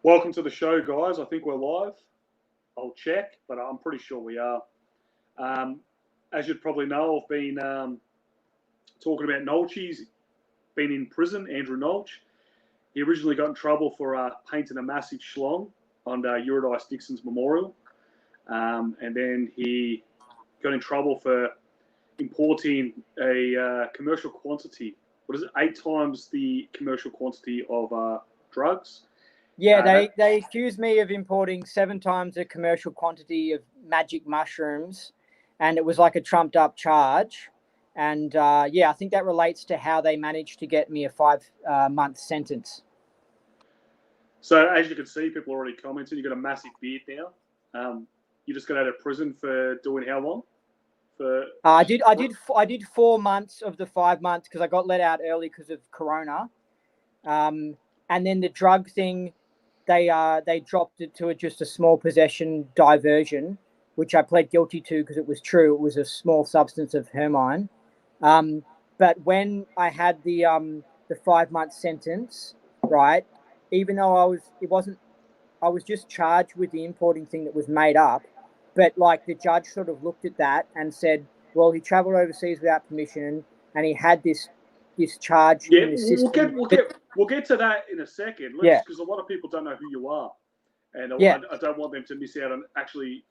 Welcome to the show, guys. I think we're live. I'll check, but I'm pretty sure we are. As you'd probably know, I've been talking about Nolch. He's been in prison, Andrew Nolch. He originally got in trouble for painting a massive schlong on Eurydice Dixon's memorial. And then he got in trouble for importing a commercial quantity. What is it? 8 times the commercial quantity of drugs. Yeah, they accused me of importing 7 times the commercial quantity of magic mushrooms, and it was like a trumped up charge. And yeah, I think that relates to how they managed to get me a 5-month sentence. So as you can see, people are already commenting. You've got a massive beard now. You just got out of prison for doing how long? I did 4 months of the 5 months because I got let out early because of Corona. And then the drug thing, they dropped it to just a small possession diversion, which I pled guilty to because it was true. It was a small substance of hermine. But when I had the 5-month sentence, right, even though I was just charged with the importing thing that was made up, but like the judge sort of looked at that and said, well, he traveled overseas without permission and he had this charge in the system. We'll get to that in a second. Because a lot of people don't know who you are, and I don't want them to miss out on actually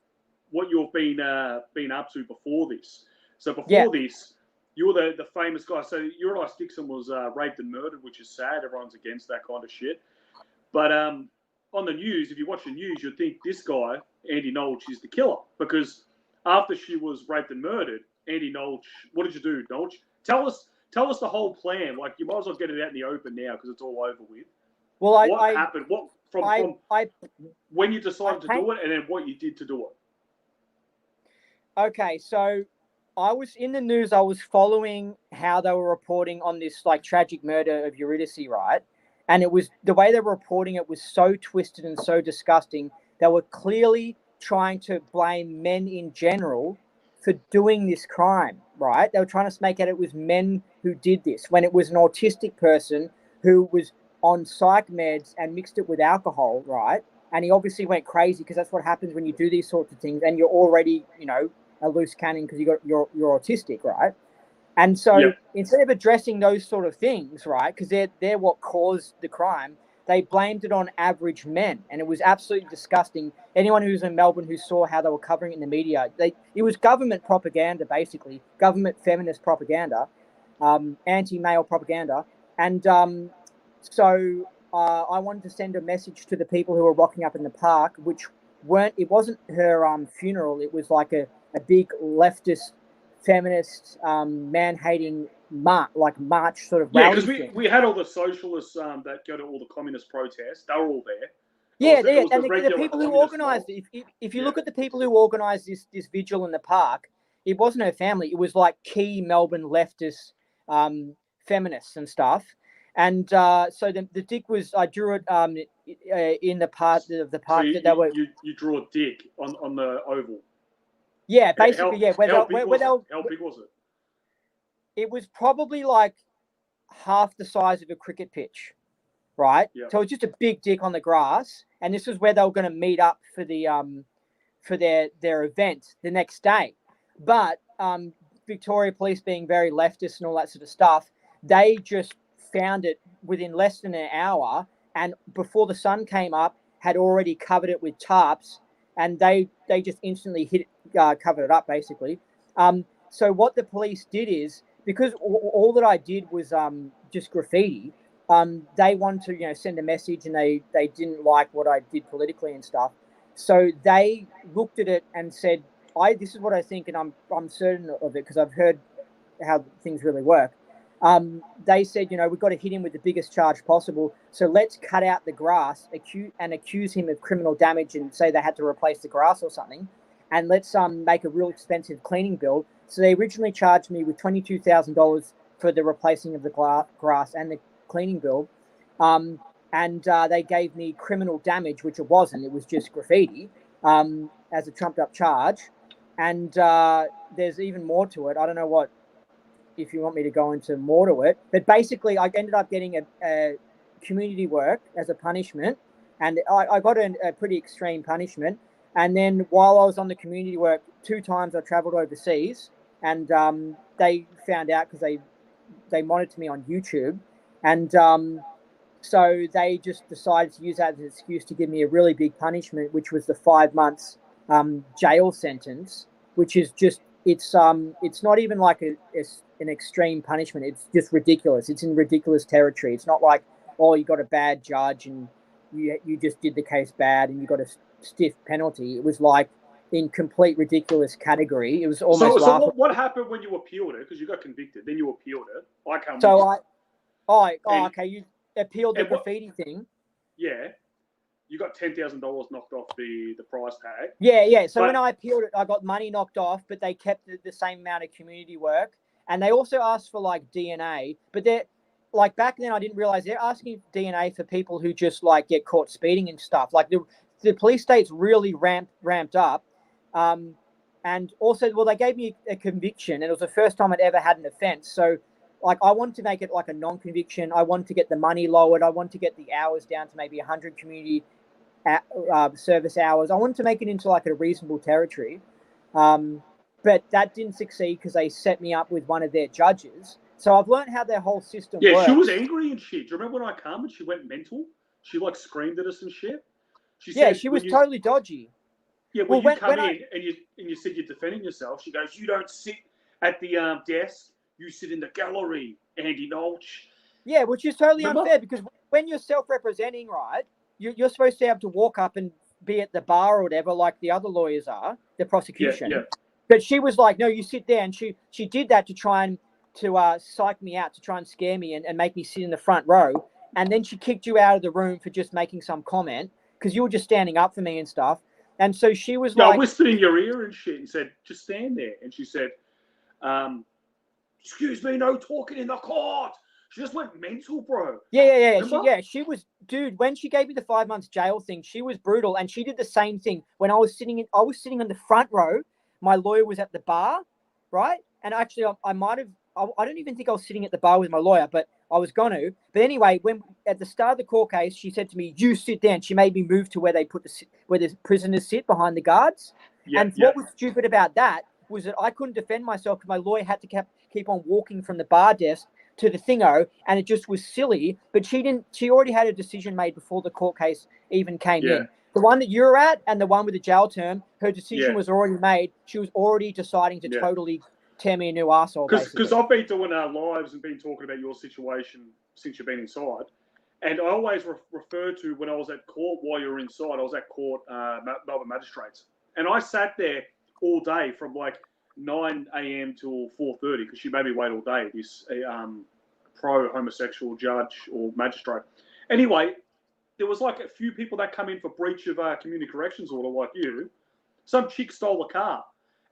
what you've been up to before this. So before this, you were the famous guy. So Eurydice Dixon was raped and murdered, which is sad. Everyone's against that kind of shit. But on the news, if you watch the news, you'd think this guy, Andy Nolch, is the killer. Because after she was raped and murdered, Andy Nolch, what did you do, Nolch? Tell us the whole plan. Like, you might as well get it out in the open now because it's all over with. Well, what happened? What from when you decided to do it, and then what you did to do it? Okay, so I was in the news. I was following how they were reporting on this like tragic murder of Eurydice, right? And it was the way they were reporting it was so twisted and so disgusting. They were clearly trying to blame men in general for doing this crime, right? They were trying to make out it was men who did this when it was an autistic person who was on psych meds and mixed it with alcohol, right? And he obviously went crazy because that's what happens when you do these sorts of things and you're already, a loose cannon because you're autistic, right? And so instead of addressing those sort of things, right, because they're what caused the crime, they blamed it on average men, and it was absolutely disgusting. Anyone who's in Melbourne who saw how they were covering it in the media, it was government propaganda, basically, government feminist propaganda, anti-male propaganda. And so I wanted to send a message to the people who were rocking up in the park, it wasn't her funeral. It was like a big leftist, feminist, man-hating march sort of rally. Yeah, because we had all the socialists that go to all the communist protests. They were all there. Yeah, and the people who organised it. If you look at the people who organised this vigil in the park, it wasn't her family. It was like key Melbourne leftist feminists and stuff. And so the dick was, I drew it in the part of the park that they were. You drew a dick on the oval. Yeah, basically, how big was it? It was probably like half the size of a cricket pitch, right? Yeah. So it was just a big dick on the grass, and this was where they were going to meet up for the for their event the next day. But Victoria Police, being very leftist and all that sort of stuff, they just found it within less than an hour, and before the sun came up, had already covered it with tarps, and they just instantly covered it up, basically. So what the police did is, because all that I did was just graffiti, they wanted to send a message, and they didn't like what I did politically and stuff. So they looked at it and said, this is what I think, and I'm certain of it because I've heard how things really work. They said, we've got to hit him with the biggest charge possible. So let's cut out the grass and accuse him of criminal damage and say they had to replace the grass or something. And let's make a real expensive cleaning bill. So they originally charged me with $22,000 for the replacing of the grass and the cleaning bill. And they gave me criminal damage, which it wasn't. It was just graffiti as a trumped up charge. And there's even more to it. I don't know if you want me to go into more to it. But basically, I ended up getting a community work as a punishment and I got a pretty extreme punishment. And then while I was on the community work, 2 times I travelled overseas, and they found out because they monitored me on YouTube, and so they just decided to use that as an excuse to give me a really big punishment, which was the 5 months jail sentence, which is just it's not even like an extreme punishment. It's just ridiculous. It's in ridiculous territory. It's not like, oh, you got a bad judge and you just did the case bad and you got a stiff penalty. It was like in complete ridiculous category. It was almost. So what happened when you appealed it? Because you got convicted, then you appealed it. Okay, you appealed the graffiti thing. Yeah, you got $10,000 knocked off the price tag. Yeah. So when I appealed it, I got money knocked off, but they kept the same amount of community work, and they also asked for like DNA. But they're like back then, I didn't realize they're asking DNA for people who just like get caught speeding and stuff. Like the police state's really ramped up, and also, well, they gave me a conviction, and it was the first time I'd ever had an offence. So, like, I wanted to make it like a non-conviction. I wanted to get the money lowered. I wanted to get the hours down to maybe 100 community service hours. I wanted to make it into like a reasonable territory, but that didn't succeed because they set me up with one of their judges. So I've learned how their whole system works. Yeah, she was angry and shit. Do you remember when I come and she went mental? She like screamed at us and shit. She was totally dodgy. Yeah, when you come in and you said you're defending yourself, she goes, "You don't sit at the desk. You sit in the gallery, Andy Nolch." Yeah, which is totally unfair because when you're self-representing, right, you're supposed to have to walk up and be at the bar or whatever, like the other lawyers are, the prosecution. Yeah. But she was like, "No, you sit there," and she did that to try and psych me out, to try and scare me and make me sit in the front row. And then she kicked you out of the room for just making some comment because you were just standing up for me and stuff. And so she was like... I whispered in your ear and shit and said, "Just stand there." And she said, "Excuse me, no talking in the court." She just went mental, bro. Yeah. She was, dude, when she gave me the 5 months jail thing, she was brutal. And she did the same thing when I was sitting in the front row. My lawyer was at the bar, right? And actually, I don't even think I was sitting at the bar with my lawyer, but I was going to. But anyway, when at the start of the court case, she said to me, "You sit down." She made me move to where they where the prisoners sit behind the guards. What was stupid about that was that I couldn't defend myself because my lawyer had to keep on walking from the bar desk to the thingo, and it just was silly. But she didn't. She already had a decision made before the court case even came in. The one that you're at and the one with the jail term, her decision was already made. She was already deciding to totally tear me a new arsehole. Because I've been doing lives and been talking about your situation since you've been inside. And I always refer to when I was at court while you were inside, I was at court, Melbourne Magistrates. And I sat there all day from like 9 a.m. till 4:30 because she made me wait all day, this pro-homosexual judge or magistrate. Anyway, there was like a few people that come in for breach of community corrections order like you. Some chick stole a car.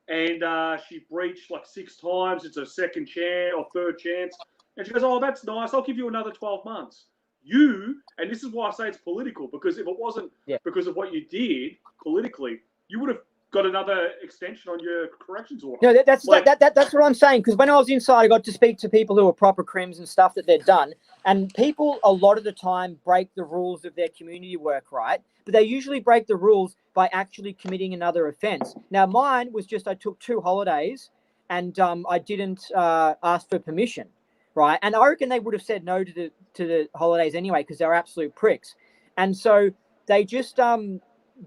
And she breached like 6 times. It's a second chance or third chance. And she goes, "Oh, that's nice. I'll give you another 12 months. And this is why I say it's political, because if it wasn't because of what you did politically, you would have got another extension on your corrections order." No, that's what I'm saying. Because when I was inside, I got to speak to people who were proper crims and stuff that they'd done. And people, a lot of the time, break the rules of their community work, right? But they usually break the rules by actually committing another offence. Now, mine was just I took 2 holidays and I didn't ask for permission, right? And I reckon they would have said no to the holidays anyway because they were absolute pricks. And so they just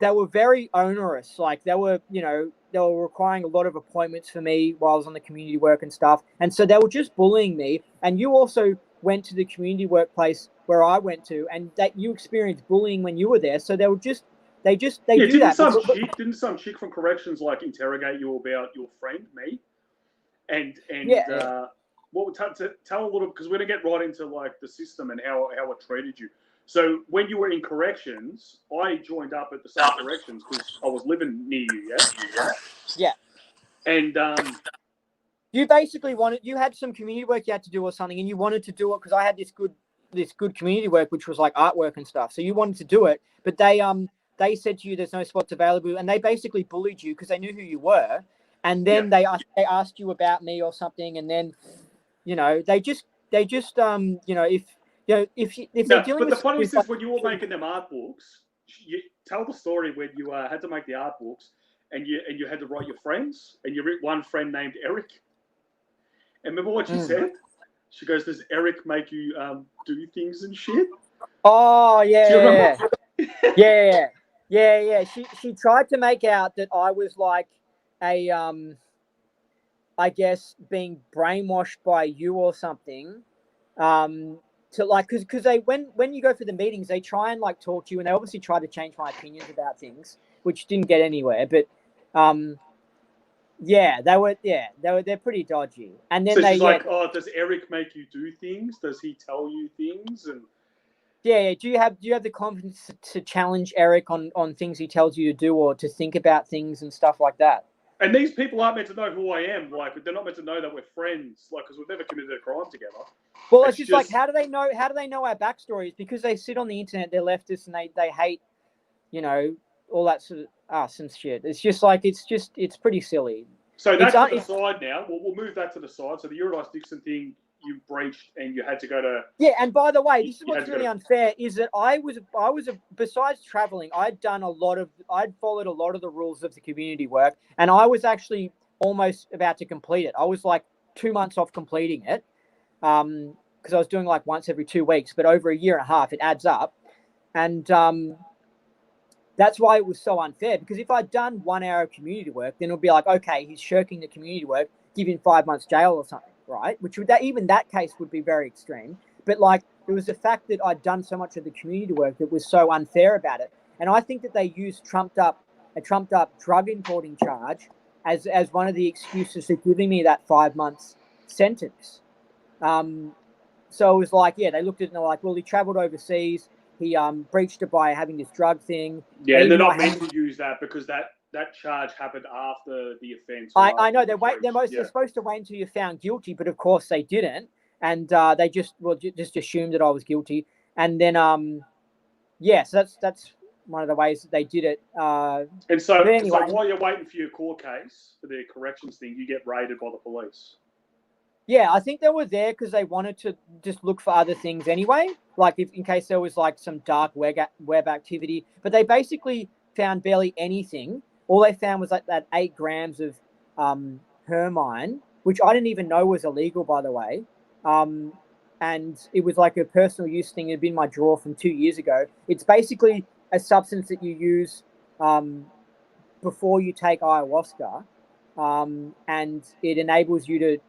they were very onerous. Like they were requiring a lot of appointments for me while I was on the community work and stuff. And so they were just bullying me. And you also went to the community workplace where I went to, and that you experienced bullying when you were there. So they were just they do that. Didn't some chick from corrections like interrogate you about your friend, me? What would tell a little, because we're gonna get right into like the system and how it treated you. So when you were in corrections, I joined up at the same corrections because I was living near you. Yeah. And you basically you had some community work you had to do or something, and you wanted to do it because I had this good community work, which was like artwork and stuff. So you wanted to do it, but they said to you there's no spots available, and they basically bullied you because they knew who you were. And then they asked you about me or something, and then they just if they're dealing with. But the funny thing is when you were making them art books, you tell the story when you had to make the art books, and you had to write your friends, and you wrote one friend named Eric. And remember what she said? She goes, "Does Eric make you do things and shit?" Oh yeah, yeah. She tried to make out that I was like a I guess being brainwashed by you or something. To like, because they when you go for the meetings, they try and like talk to you, and they obviously try to change my opinions about things, which didn't get anywhere. But they're pretty dodgy. And then so she's like, "Oh, does Eric make you do things? Does he tell you things?" And yeah. Do you have the confidence to challenge Eric on things he tells you to do, or to think about things and stuff like that? And these people aren't meant to know who I am. Like, they're not meant to know that we're friends. Like, because we've never committed a crime together. Well, it's just like, how do they know? How do they know our backstories? Because they sit on the internet, they're leftists, and they hate, all that sort of us and shit. It's just like it's pretty silly. So that's to the side now. We'll move that to the side. So the Eurydice Dixon thing, you breached, and you had to go to. Yeah, and by the way, this is what's really unfair is that I was besides traveling, I'd followed a lot of the rules of the community work, and I was actually almost about to complete it. I was like 2 months off completing it, because I was doing like once every 2 weeks, but over a year and a half, it adds up, and that's why it was so unfair. Because if I'd done 1 hour of community work, then it would be like, okay, he's shirking the community work, give him 5 months jail or something. Right, which would even that case would be very extreme. But like, it was the fact that I'd done so much of the community work that was so unfair about it. And I think that they used a trumped up drug importing charge as one of the excuses for giving me that 5 months sentence. So it was like, yeah, they looked at it and they're like, well, he travelled overseas, he breached it by having this drug thing. Yeah, and they're not meant to use that because that charge happened after the offence. I know they're supposed to wait until you're found guilty, but of course they didn't, and they just assumed that I was guilty, and then so that's one of the ways that they did it. And so, anyway, so while you're waiting for your court case for the corrections thing, you get raided by the police. Yeah, I think they were there because they wanted to just look for other things anyway, like in case there was like some dark web activity, but they basically found barely anything. All they found was like that 8 grams of hermine, which I didn't even know was illegal, by the way. And it was like a personal use thing. It had been in my drawer from 2 years ago. It's basically a substance that you use before you take ayahuasca. And it enables you to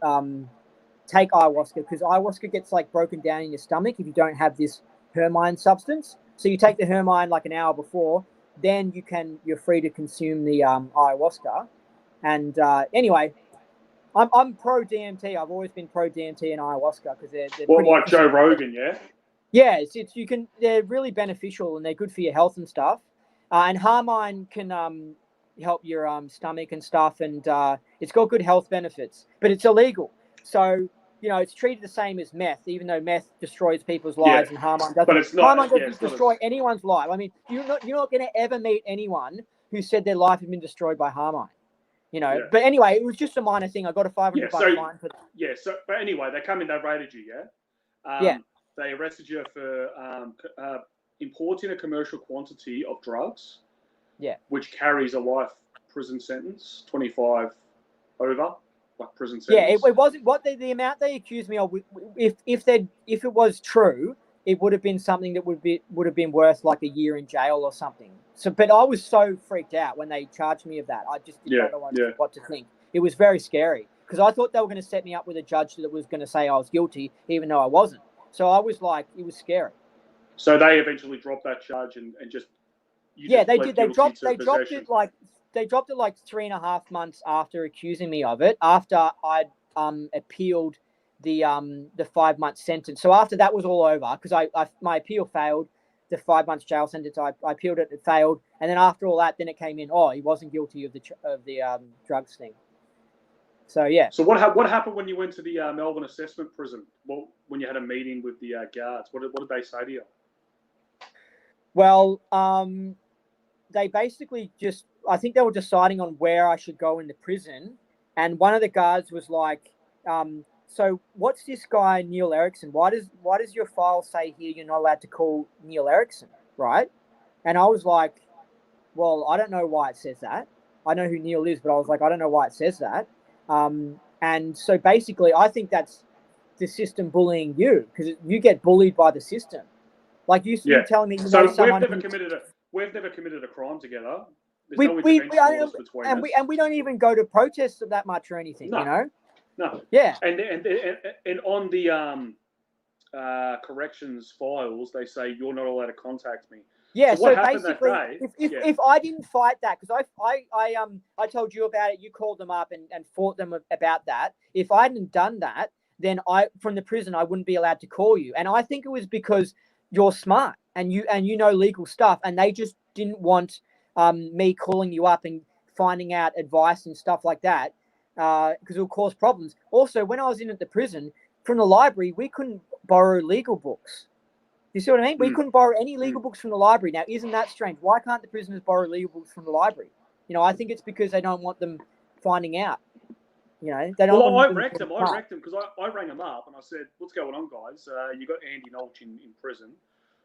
take ayahuasca, because ayahuasca gets like broken down in your stomach if you don't have this hermine substance. So you take the hermine like an hour before, then you're free to consume the ayahuasca. And anyway, I'm pro DMT. I've always been pro DMT and ayahuasca because they're pretty like Joe Rogan, yeah. Yeah, they're really beneficial and they're good for your health and stuff. And harmine can help your stomach and stuff, and it's got good health benefits, but it's illegal. So it's treated the same as meth, even though meth destroys people's lives, and harmine doesn't. But it's not. Harmine doesn't destroy anyone's life. I mean, you're not going to ever meet anyone who said their life had been destroyed by harmine. But anyway, it was just a minor thing. I got a $500 fine for. Yeah. So, but anyway, they come in, they raided you, yeah. They arrested you for importing a commercial quantity of drugs. Yeah. Which carries a life prison sentence, 25 over. Like prison sentence. Yeah, it wasn't what the amount they accused me of. If it was true, it would have been something that would have been worth like a year in jail or something. So, but I was so freaked out when they charged me of that. I just didn't know what to think. It was very scary because I thought they were going to set me up with a judge that was going to say I was guilty, even though I wasn't. So I was like, it was scary. So they eventually dropped that charge and just. They did. They dropped it like. They dropped it like 3.5 months after accusing me of it, after I'd appealed the 5 month sentence. So after that was all over, because my appeal failed, the 5 months jail sentence, I appealed it, it failed, and then after all that, then it came in. Oh, he wasn't guilty of the drugs thing. So yeah. So what happened when you went to the Melbourne assessment prison? Well, when you had a meeting with the guards, what did they say to you? Well, they basically just. I think they were deciding on where I should go in the prison. And one of the guards was like, so what's this guy, Neil Erickson? Why does your file say here you're not allowed to call Neil Erickson, right? And I was like, well, I don't know why it says that. I know who Neil is, but I was like, I don't know why it says that. And so basically, I think that's the system bullying you because you get bullied by the system. Like you telling me, so we've never committed a crime together. There's no intervention orders between us. And we don't even go to protests that much or anything, no. you know? No. Yeah. And on the corrections files, they say you're not allowed to contact me. Yeah, so basically, if I didn't fight that, because I told you about it, you called them up and fought them about that. If I hadn't done that, then from the prison I wouldn't be allowed to call you. And I think it was because you're smart and you know legal stuff, and they just didn't want me calling you up and finding out advice and stuff like that because it will cause problems. Also, when I was in at the prison from the library, we couldn't borrow legal books. You see what I mean? We couldn't borrow any legal books from the library. Now, isn't that strange? Why can't the prisoners borrow legal books from the library? You know, I think it's because they don't want them finding out. You know, they don't. Well, I wrecked them because I rang them up and I said, "What's going on, guys? You got Andy Nolch in prison.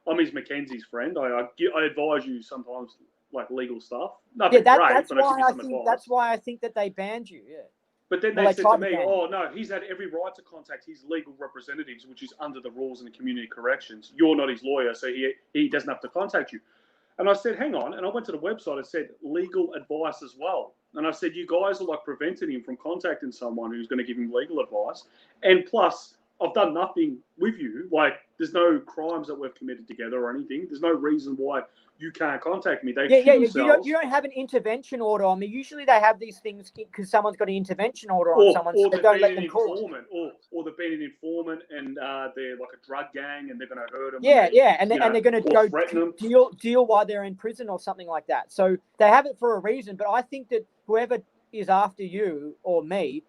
I'm his Mackenzie's friend. I advise you sometimes like legal stuff. Nothing great, but I give you some advice. That's why I think that they banned you. Yeah. But then they said to me, "Oh no, he's had every right to contact his legal representatives, which is under the rules in the community corrections. You're not his lawyer, so he doesn't have to contact you." And I said, "Hang on," and I went to the website and said legal advice as well. And I said, "You guys are like preventing him from contacting someone who's going to give him legal advice. And plus, I've done nothing with you. Like, there's no crimes that we've committed together or anything. There's no reason why you can't contact me." You don't have an intervention order on me. Usually they have these things because someone's got an intervention order on someone, so they don't let them call. Or they've been an informant and they're like a drug gang and they're going to hurt them. And they're going to go deal while they're in prison or something like that. So they have it for a reason. But I think that whoever is after you or me,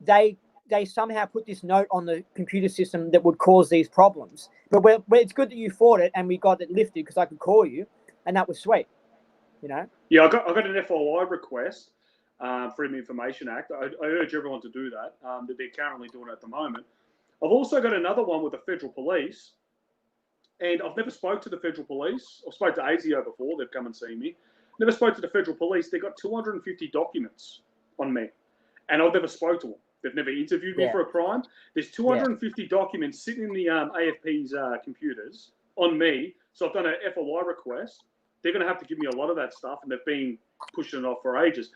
they somehow put this note on the computer system that would cause these problems. But it's good that you fought it and we got it lifted because I could call you. And that was sweet, you know? Yeah, I got an FOI request, Freedom of Information Act. I urge everyone to do that. That they're currently doing it at the moment. I've also got another one with the federal police. And I've never spoke to the federal police. I've spoke to ASIO before. They've come and seen me. Never spoke to the federal police. They've got 250 documents on me. And I've never spoke to them. They've never interviewed me for a crime. There's 250 documents sitting in the AFP's computers on me. So I've done an FOI request. They're going to have to give me a lot of that stuff, and they've been pushing it off for ages.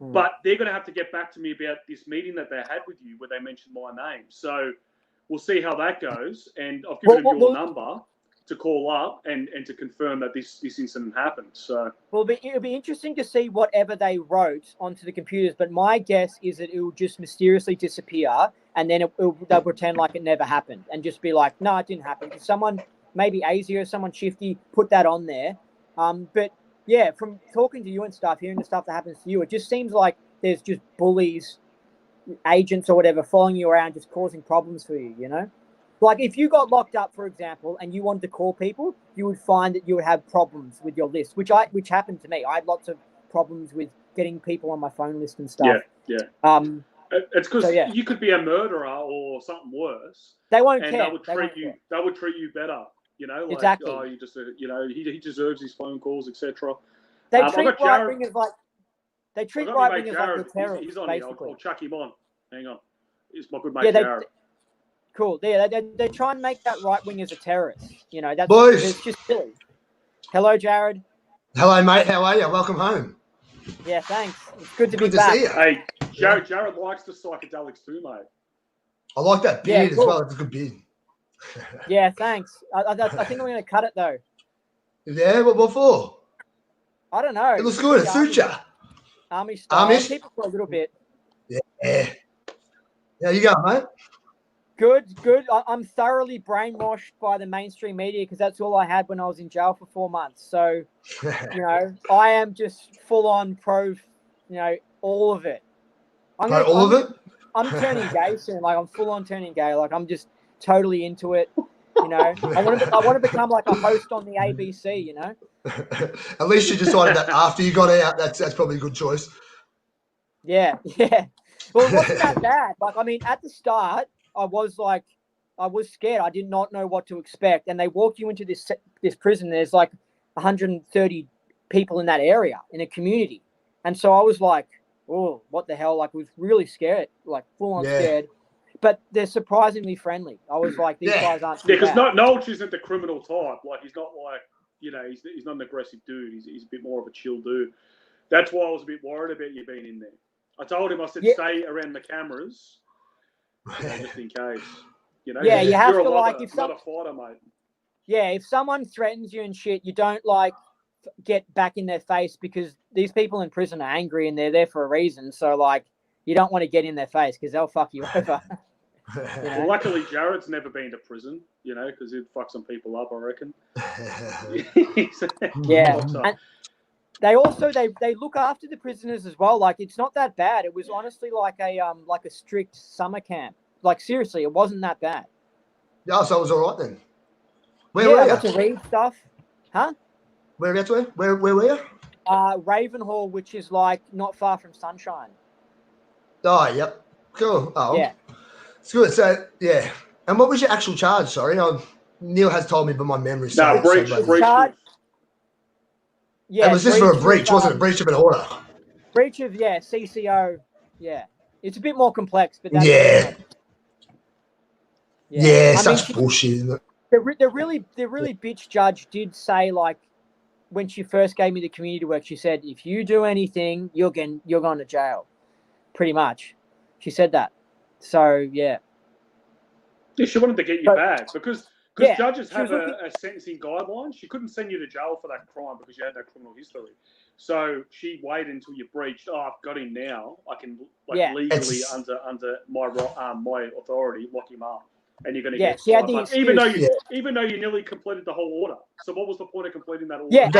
But they're going to have to get back to me about this meeting that they had with you where they mentioned my name. So we'll see how that goes. And I've given them your number to call up and to confirm that this incident happened. So it'll be interesting to see whatever they wrote onto the computers. But my guess is that it will just mysteriously disappear, and then they'll pretend like it never happened and just be like, "No, it didn't happen." Because someone, maybe ASIO or someone shifty, put that on there. But yeah, from talking to you and stuff, hearing the stuff that happens to you, it just seems like there's just bullies, agents or whatever following you around, just causing problems for you, you know? Like if you got locked up, for example, and you wanted to call people, you would find that you would have problems with your list, which happened to me. I had lots of problems with getting people on my phone list and stuff. Yeah. It's because you could be a murderer or something worse. They won't care. They would treat you better. You know, like, exactly. Oh, you just, he deserves his phone calls, etc. They treat right-wingers like the terrorists. He's on here. I'll chuck him on. Hang on. It's my good mate Jared. Cool. Yeah, they try and make that right-wingers a terrorist. You know, Boys. It's just silly. Hello, Jared. Hello, mate. How are you? Welcome home. Yeah, thanks. It's good to be back. See you. Hey, Jared likes the psychedelics too, mate. I like that beard as well. It's a good beard. Yeah, thanks. I think I'm going to cut it though. Yeah, what for? I don't know. It looks good. It suits you. Army style. I'll keep it for a little bit. Yeah. How you going, mate? Good. I'm thoroughly brainwashed by the mainstream media because that's all I had when I was in jail for 4 months. So, I am just full on pro. All of it. All of it? I'm turning gay soon. Like I'm full on turning gay. Like I'm just totally into it. I want to become like a host on the ABC. At least you decided that after you got out. That's probably a good choice. Yeah. Well, it wasn't that bad. Like I mean, at the start, I was scared. I did not know what to expect. And they walk you into this prison. There's like 130 people in that area in a community. And so I was like, oh, what the hell? Like, I was really scared, like full on scared. But they're surprisingly friendly. I was like, these guys aren't. Yeah, because Nolch isn't the criminal type. Like, he's not like, he's not an aggressive dude. He's a bit more of a chill dude. That's why I was a bit worried about you being in there. I told him, I said, stay around the cameras, just in case. You have to like, if not a fighter, mate. Yeah, if someone threatens you and shit, you don't like get back in their face, because these people in prison are angry and they're there for a reason. So like, you don't want to get in their face because they'll fuck you over. Well, luckily Jared's never been to prison, because he'd fuck some people up, I reckon. Yeah. And they also they look after the prisoners as well. Like, it's not that bad. It was honestly like a strict summer camp. Like, seriously, it wasn't that bad. Yeah, so it was all right then. Where were you? Lots of read stuff. Huh? Where were you? Ravenhall, which is like not far from Sunshine. Oh, yep. Cool. Oh, yeah. It's good. So, yeah. And what was your actual charge? Sorry, Neil has told me, but my memory's so breach. Yeah, it was just for a breach, wasn't it? Breach of an order. Breach of CCO. Yeah, it's a bit more complex, but that's such bullshit, isn't it? The really bitch judge did say, like, when she first gave me the community work, she said, if you do anything, you're going to jail. Pretty much, she said that. So yeah, she wanted to get you back because judges have a sentencing guideline. She couldn't send you to jail for that crime because you had no criminal history. So she waited until you breached. Oh, I've got him now. I can legally under my authority lock him up. And you're going to get even though you nearly completed the whole order. So what was the point of completing that order? Yeah,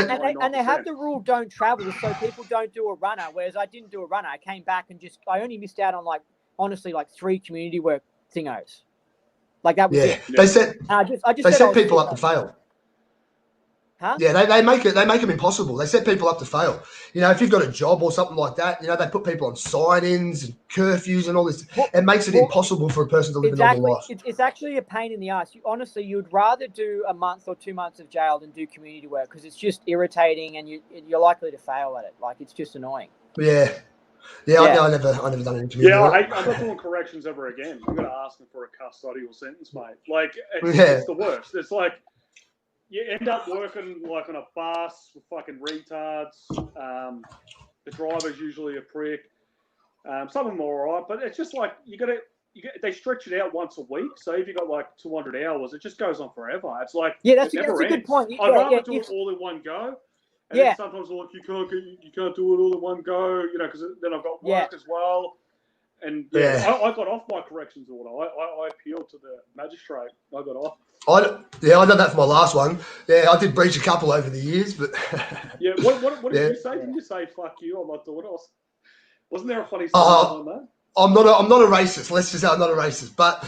and they have the rule don't travel, so people don't do a runner. Whereas I didn't do a runner. I came back and I only missed out on honestly 3 community work thingos. Like that was it. They set they set people up to fail. Huh? Yeah, they make them impossible. They set people up to fail. If you've got a job or something like that, they put people on sign-ins and curfews and all this. It makes it impossible for a person to live a normal life. It's actually a pain in the ass. You'd rather do a month or 2 months of jail than do community work because it's just irritating and you're likely to fail at it. Like, it's just annoying. Yeah. I never done any community work. I'm not doing corrections ever again. I'm going to ask them for a custodial sentence, mate. Like, it's the worst. It's like, you end up working like on a bus with fucking retards. The driver's usually a prick. Some of them are all right, but it's just like they stretch it out once a week. So if you got like 200 hours, it just goes on forever. It's like that's a good point. I'd rather do it all in one go. And then sometimes like you can't do it all in one go, because then I've got work as well. And I got off my corrections order. I appealed to the magistrate. I got off. I done that for my last one. Yeah, I did breach a couple over the years, but what did you say? Did you say "fuck you"? I'm not doing it. Wasn't there a funny story on that? I'm not a racist. Let's just say I'm not a racist, but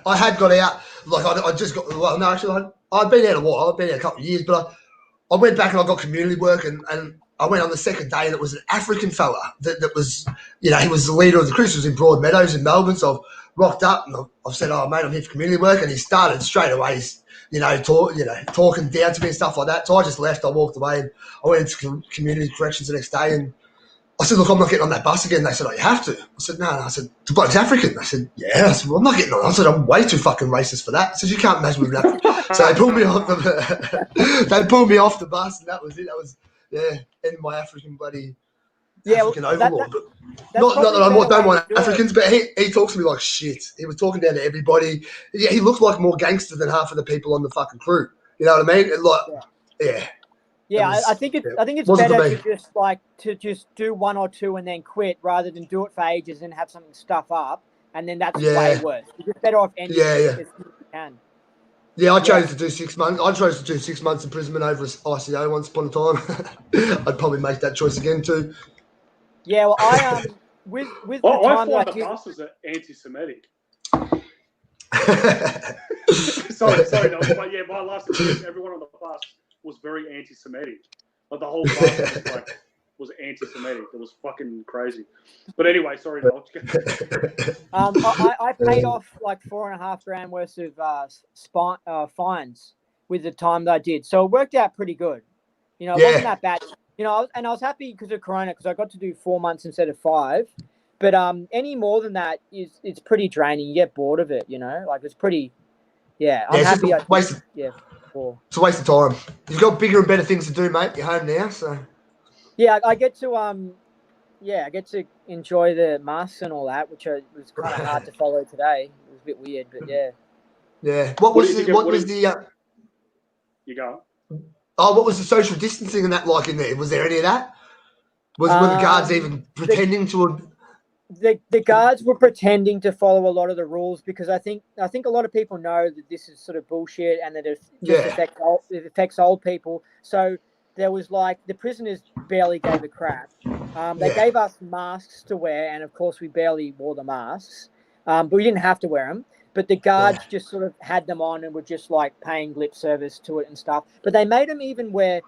I had got out. Like I just got. Well, no, actually, I'd been out a while. I'd been out a couple of years, but I went back and I got community work, and I went on the second day, and it was an African fella that was, he was the leader of the Christians in Broadmeadows in Melbourne. So I've rocked up and I've said, "Oh, mate, I'm here for community work," and he started straight away, talking down to me and stuff like that. So I just left. I walked away, and I went into community corrections the next day, and I said, "Look, I'm not getting on that bus again." They said, "Oh, you have to." I said, "No." I said, "The bloke's African." I said, "Yeah." I said, "Well, I'm not getting on." I said, "I'm way too fucking racist for that." I said, "You can't imagine with that." So they pulled me off the bus, and that was it. That was ending my African bloody African overlord. Not that I don't want Africans, but he talks to me like shit. He was talking down to everybody. Yeah, he looked like more gangster than half of the people on the fucking crew. You know what I mean? I think it's better to just do one or two and then quit rather than do it for ages and have something stuff up and then that's way worse. You're just better off ending it as soon as you can. Yeah, I chose to do 6 months. I chose to do 6 months imprisonment over ICO once upon a time. I'd probably make that choice again too. Yeah, well, I with the time I find the buses are anti-Semitic. sorry, no, but yeah, my last experience, everyone on the bus was very anti-Semitic. Like the whole bus was anti-Semitic. It was fucking crazy. But anyway, sorry, no. I paid off like $4.5 grand worth of fines with the time that I did. So it worked out pretty good. You know, it wasn't that bad. You know, I was happy because of Corona because I got to do 4 months instead of 5. But any more than that it's pretty draining. You get bored of it, you know. Like it's pretty. Yeah, I'm happy. It's a waste of time. You've got bigger and better things to do, mate. You're home now, so. Yeah, I get to I get to enjoy the masks and all that, which was kind of hard to follow today. It was a bit weird, but yeah. Yeah. What was the? You go. Oh, what was the social distancing and that like in there? Was there any of that? Were the guards even pretending to? The guards were pretending to follow a lot of the rules because I think a lot of people know that this is sort of bullshit and that it affects old people. So there was like the prisoners barely gave a crap. They gave us masks to wear, and of course we barely wore the masks, but we didn't have to wear them. But the guards just sort of had them on and were just like paying lip service to it and stuff. But they made them even wear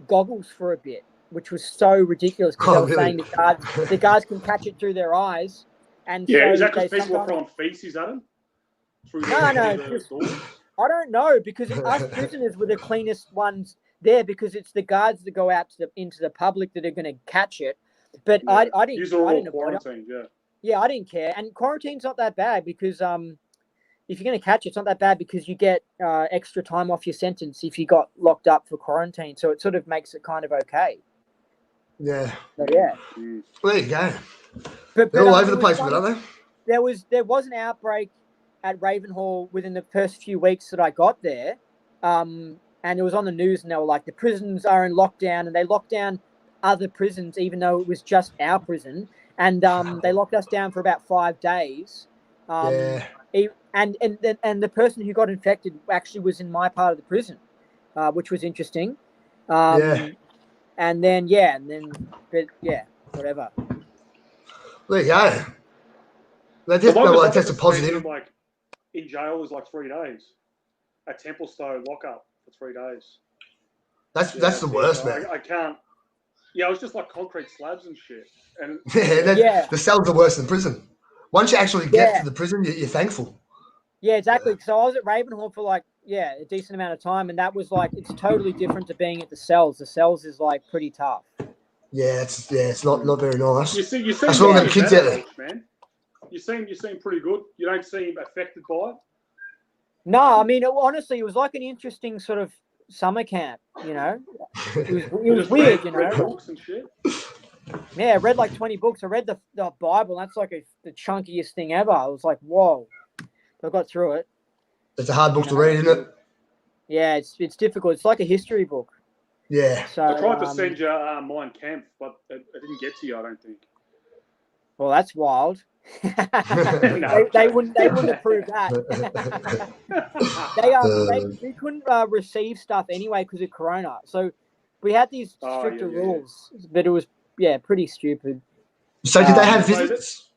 goggles for a bit, which was so ridiculous because they were saying the guards can catch it through their eyes. And is that because people were throwing feces at them? No, I don't know because us prisoners were the cleanest ones there because it's the guards that go out into the public that are going to catch it. But I didn't. I didn't quarantine. I didn't care. And quarantine's not that bad because if you're going to catch it, it's not that bad because you get extra time off your sentence if you got locked up for quarantine. So it sort of makes it kind of okay. Yeah. But yeah. Well, there you go. But they're all over the place with it, aren't they? There was an outbreak at Ravenhall within the first few weeks that I got there. And it was on the news and they were like, the prisons are in lockdown and they locked down other prisons, even though it was just our prison. And they locked us down for about 5 days. And the person who got infected actually was in my part of the prison, which was interesting. And then whatever. There you go. They just tested positive. Like in jail was like 3 days. At Templestowe lockup for 3 days. That's the worst, man. I can't. Yeah, it was just like concrete slabs and shit. And the cells are worse than prison. Once you actually get to the prison, you're thankful. Yeah, exactly. So I was at Ravenhall for a decent amount of time, and that was like it's totally different to being at the cells. The cells is like pretty tough. Yeah, it's not very nice. You seem that's all them kids out there, man. You seem pretty good. You don't seem affected by it. No, I mean honestly, it was like an interesting sort of summer camp. You know, it was weird. You know, read books and shit. Yeah, I read like 20 books. I read the Bible. That's like the chunkiest thing ever. I was like, whoa. I got through it. It's a hard book to read, isn't it? Yeah, it's difficult. It's like a history book. Yeah. So I tried to send you Mein Kampf, but it didn't get to you, I don't think. Well, that's wild. they wouldn't approve that. they couldn't receive stuff anyway because of Corona. So we had these stricter rules, but it was pretty stupid. So did they have visits?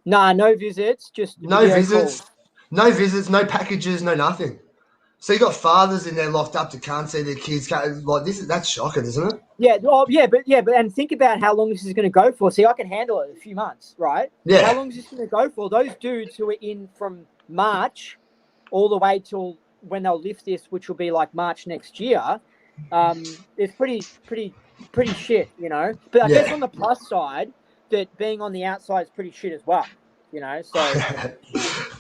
No visits. Just no visits. Calls. No visits. No packages. No nothing. So you got fathers in there locked up that can't see their kids. That's shocking, isn't it? Yeah. Well, but and think about how long this is going to go for. See, I can handle it a few months, right? Yeah. How long is this going to go for? Those dudes who are in from March all the way till when they'll lift this, which will be like March next year. It's pretty shit, you know. But I guess on the plus side, that being on the outside is pretty shit as well, you know. So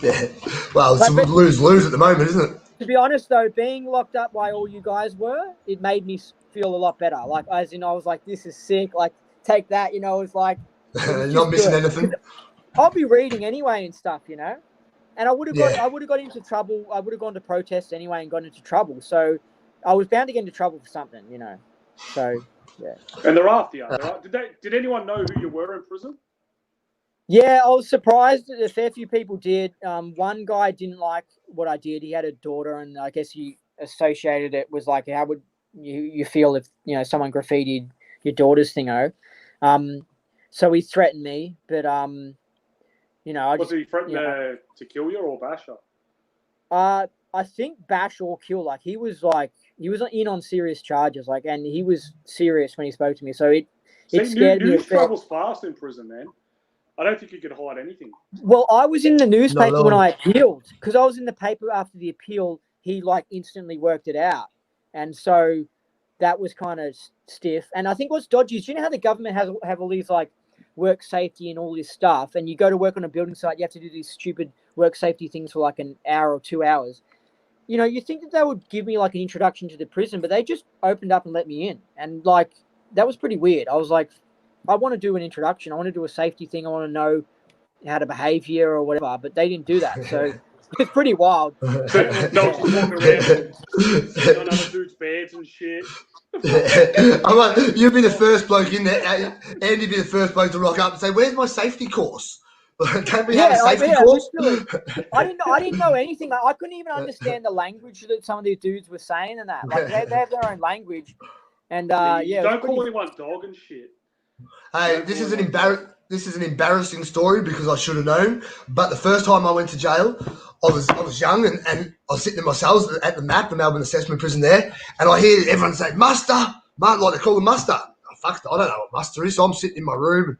yeah. Well, it's lose at the moment, isn't it? To be honest, though, being locked up while all you guys were, it made me feel a lot better. Like, as in, I was like, this is sick. Like, take that, you know. It was like not missing anything. I'll be reading anyway and stuff, you know. And I would have got into trouble. I would have gone to protest anyway and got into trouble. So I was bound to get into trouble for something, you know. So yeah. And they're after you. Did anyone know who you were in prison? Yeah, I was surprised that a fair few people did. One guy didn't like what I did. He had a daughter, and I guess he associated it was like, how would you feel if someone graffitied your daughter's thingo? So he threatened me, but Was he threatened to kill you or bash her? I think bash or kill. Like he was in on serious charges. Like, and he was serious when he spoke to me. So it scared me. News travels fast in prison, man. I don't think you could hide anything. Well, I was in the newspaper when I appealed because I was in the paper after the appeal he like instantly worked it out. And so that was kind of stiff. And I think what's dodgy is, you know how the government have all these like work safety and all this stuff, and you go to work on a building site, you have to do these stupid work safety things for like an hour or 2 hours. You know, you think that they would give me like an introduction to the prison, but they just opened up and let me in. And like, that was pretty weird. I was like, I want to do an introduction. I want to do a safety thing. I want to know how to behave here or whatever, but they didn't do that. So it's pretty wild. So Nolch was walking around sitting on other dudes' beds and shit. I'm like, you'd be the first bloke in there. Andy be the first bloke to rock up and say, "Where's my safety course? Can't we have a safety course?" I didn't know anything. I couldn't even understand the language that some of these dudes were saying and that. Like they have their own language. And don't call anyone dog and shit. Hey, this is an embarrassing story because I should have known. But the first time I went to jail, I was young and I was sitting in my cells at the MAP, the Melbourne Assessment Prison there, and I hear everyone say muster, like they call them muster. I don't know what muster is. So I'm sitting in my room,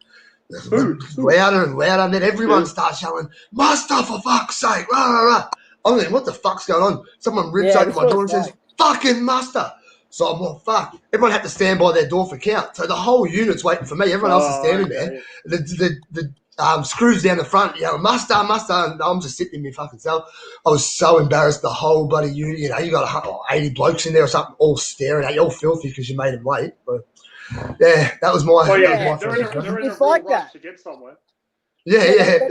louder and louder, and then everyone starts yelling, "Muster, for fuck's sake!" Rah, rah, rah. I'm thinking, what the fuck's going on? Someone rips open my door and says, "Fucking muster." So I'm like, fuck. Everyone had to stand by their door for count. So the whole unit's waiting for me. Everyone else is standing there. The screws down the front, muster, and I'm just sitting in my fucking cell. I was so embarrassed. The whole bloody unit, you got 80 blokes in there or something, all staring at you, all filthy because you made them wait. But yeah, that was my. They're in it's like that to get somewhere. Yeah.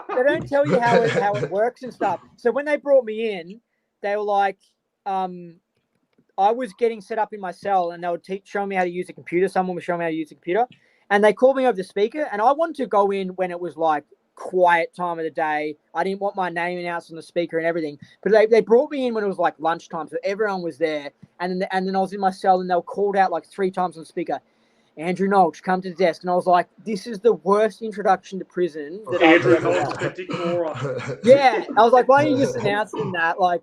They don't tell you how it works and stuff. So when they brought me in, they were like, I was getting set up in my cell, and they would show me how to use a computer. Someone was showing me how to use a computer, and they called me over the speaker. And I wanted to go in when it was like quiet time of the day. I didn't want my name announced on the speaker and everything. But they brought me in when it was like lunchtime, so everyone was there. And then I was in my cell, and they were called out like 3 times on the speaker. Andrew Nolch, come to the desk. And I was like, this is the worst introduction to prison that Andrew Nolch, the Dick Laura. Yeah, I was like, why don't you just announce them that? Like,